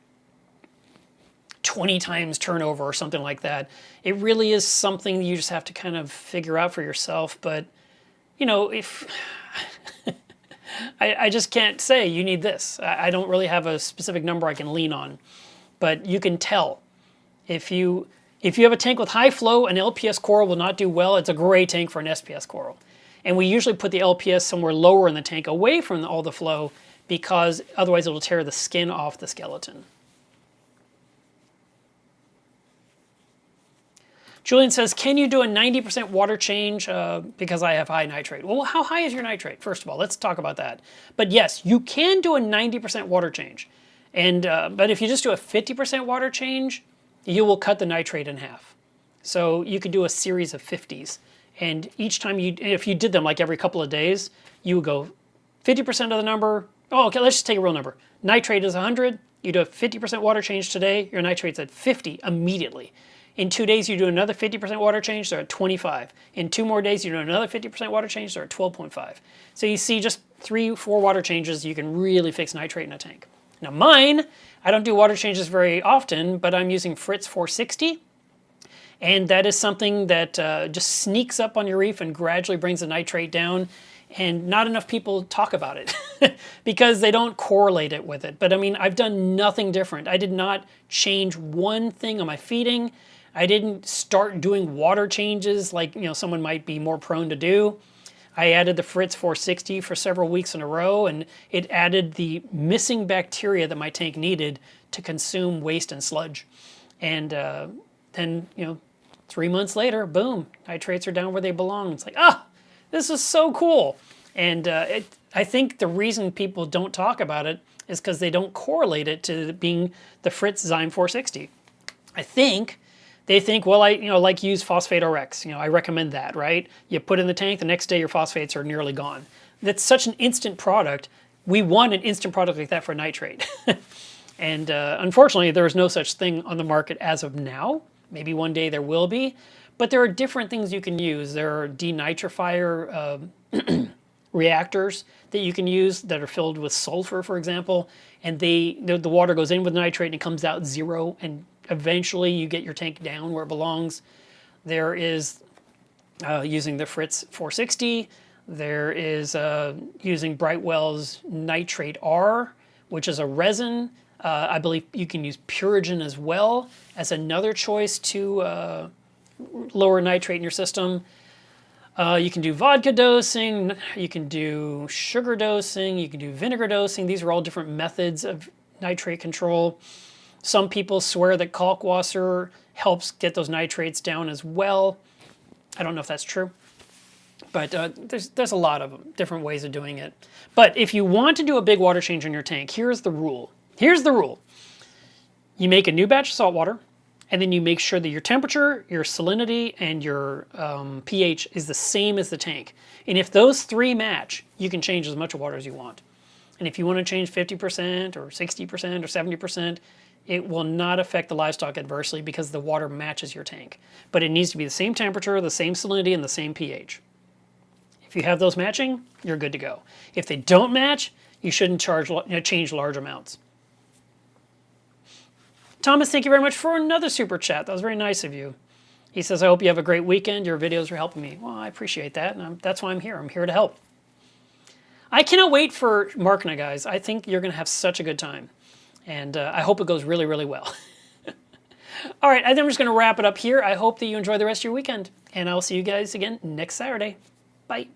20 times turnover or something like that. It really is something you just have to kind of figure out for yourself. But, you know, if I just can't say you need this. I don't really have a specific number I can lean on. But you can tell. If you have a tank with high flow, an LPS coral will not do well. It's a great tank for an SPS coral. And we usually put the LPS somewhere lower in the tank, away from all the flow, because otherwise it'll tear the skin off the skeleton. Julian says, can you do a 90% water change because I have high nitrate? Well, how high is your nitrate? First of all, let's talk about that. But yes, you can do a 90% water change. And but if you just do a 50% water change, you will cut the nitrate in half. So you could do a series of 50s. And each time if you did them like every couple of days, you would go 50% of the number. Oh, okay, let's just take a real number. Nitrate is 100. You do a 50% water change today, your nitrate's at 50 immediately. In 2 days, you do another 50% water change, they're at 25. In 2 more days, you do another 50% water change, they're at 12.5. So you see just 3, 4 water changes, you can really fix nitrate in a tank. Now mine, I don't do water changes very often, but I'm using Fritz 460. And that is something that just sneaks up on your reef and gradually brings the nitrate down. And not enough people talk about it because they don't correlate it with it. But I mean, I've done nothing different. I did not change one thing on my feeding. I didn't start doing water changes like someone might be more prone to do. I added the Fritz 460 for several weeks in a row, and it added the missing bacteria that my tank needed to consume waste and sludge. And then 3 months later, boom, nitrates are down where they belong. It's like, this is so cool. And I think the reason people don't talk about it is because they don't correlate it to being the Fritz Zyme 460. I think they think, well, I like use Phosphate RX. I recommend that, right? You put it in the tank, the next day your phosphates are nearly gone. That's such an instant product. We want an instant product like that for nitrate. And unfortunately, there is no such thing on the market as of now. Maybe one day there will be. But there are different things you can use. There are denitrifier reactors that you can use that are filled with sulfur, for example. And the water goes in with nitrate and it comes out 0. And eventually you get your tank down where it belongs. There is using the Fritz 460. There is using Brightwell's Nitrate R, which is a resin. I believe you can use Purigen as well as another choice to lower nitrate in your system. You can do vodka dosing, you can do sugar dosing, you can do vinegar dosing. These are all different methods of nitrate control. Some people swear that Kalkwasser helps get those nitrates down as well. I don't know if that's true. But there's a lot of different ways of doing it. But if you want to do a big water change in your tank, here's the rule. Here's the rule. You make a new batch of salt water, and then you make sure that your temperature, your salinity, and your pH is the same as the tank. And if those 3 match, you can change as much water as you want. And if you want to change 50% or 60% or 70%, it will not affect the livestock adversely because the water matches your tank. But it needs to be the same temperature, the same salinity, and the same pH. If you have those matching, you're good to go. If they don't match, you shouldn't change large amounts. Thomas, thank you very much for another super chat. That was very nice of you. He says, I hope you have a great weekend. Your videos are helping me. Well, I appreciate that, and that's why I'm here. I'm here to help. I cannot wait for Markna, guys. I think you're going to have such a good time. And I hope it goes really, really well. All right, I think I'm just going to wrap it up here. I hope that you enjoy the rest of your weekend. And I'll see you guys again next Saturday. Bye.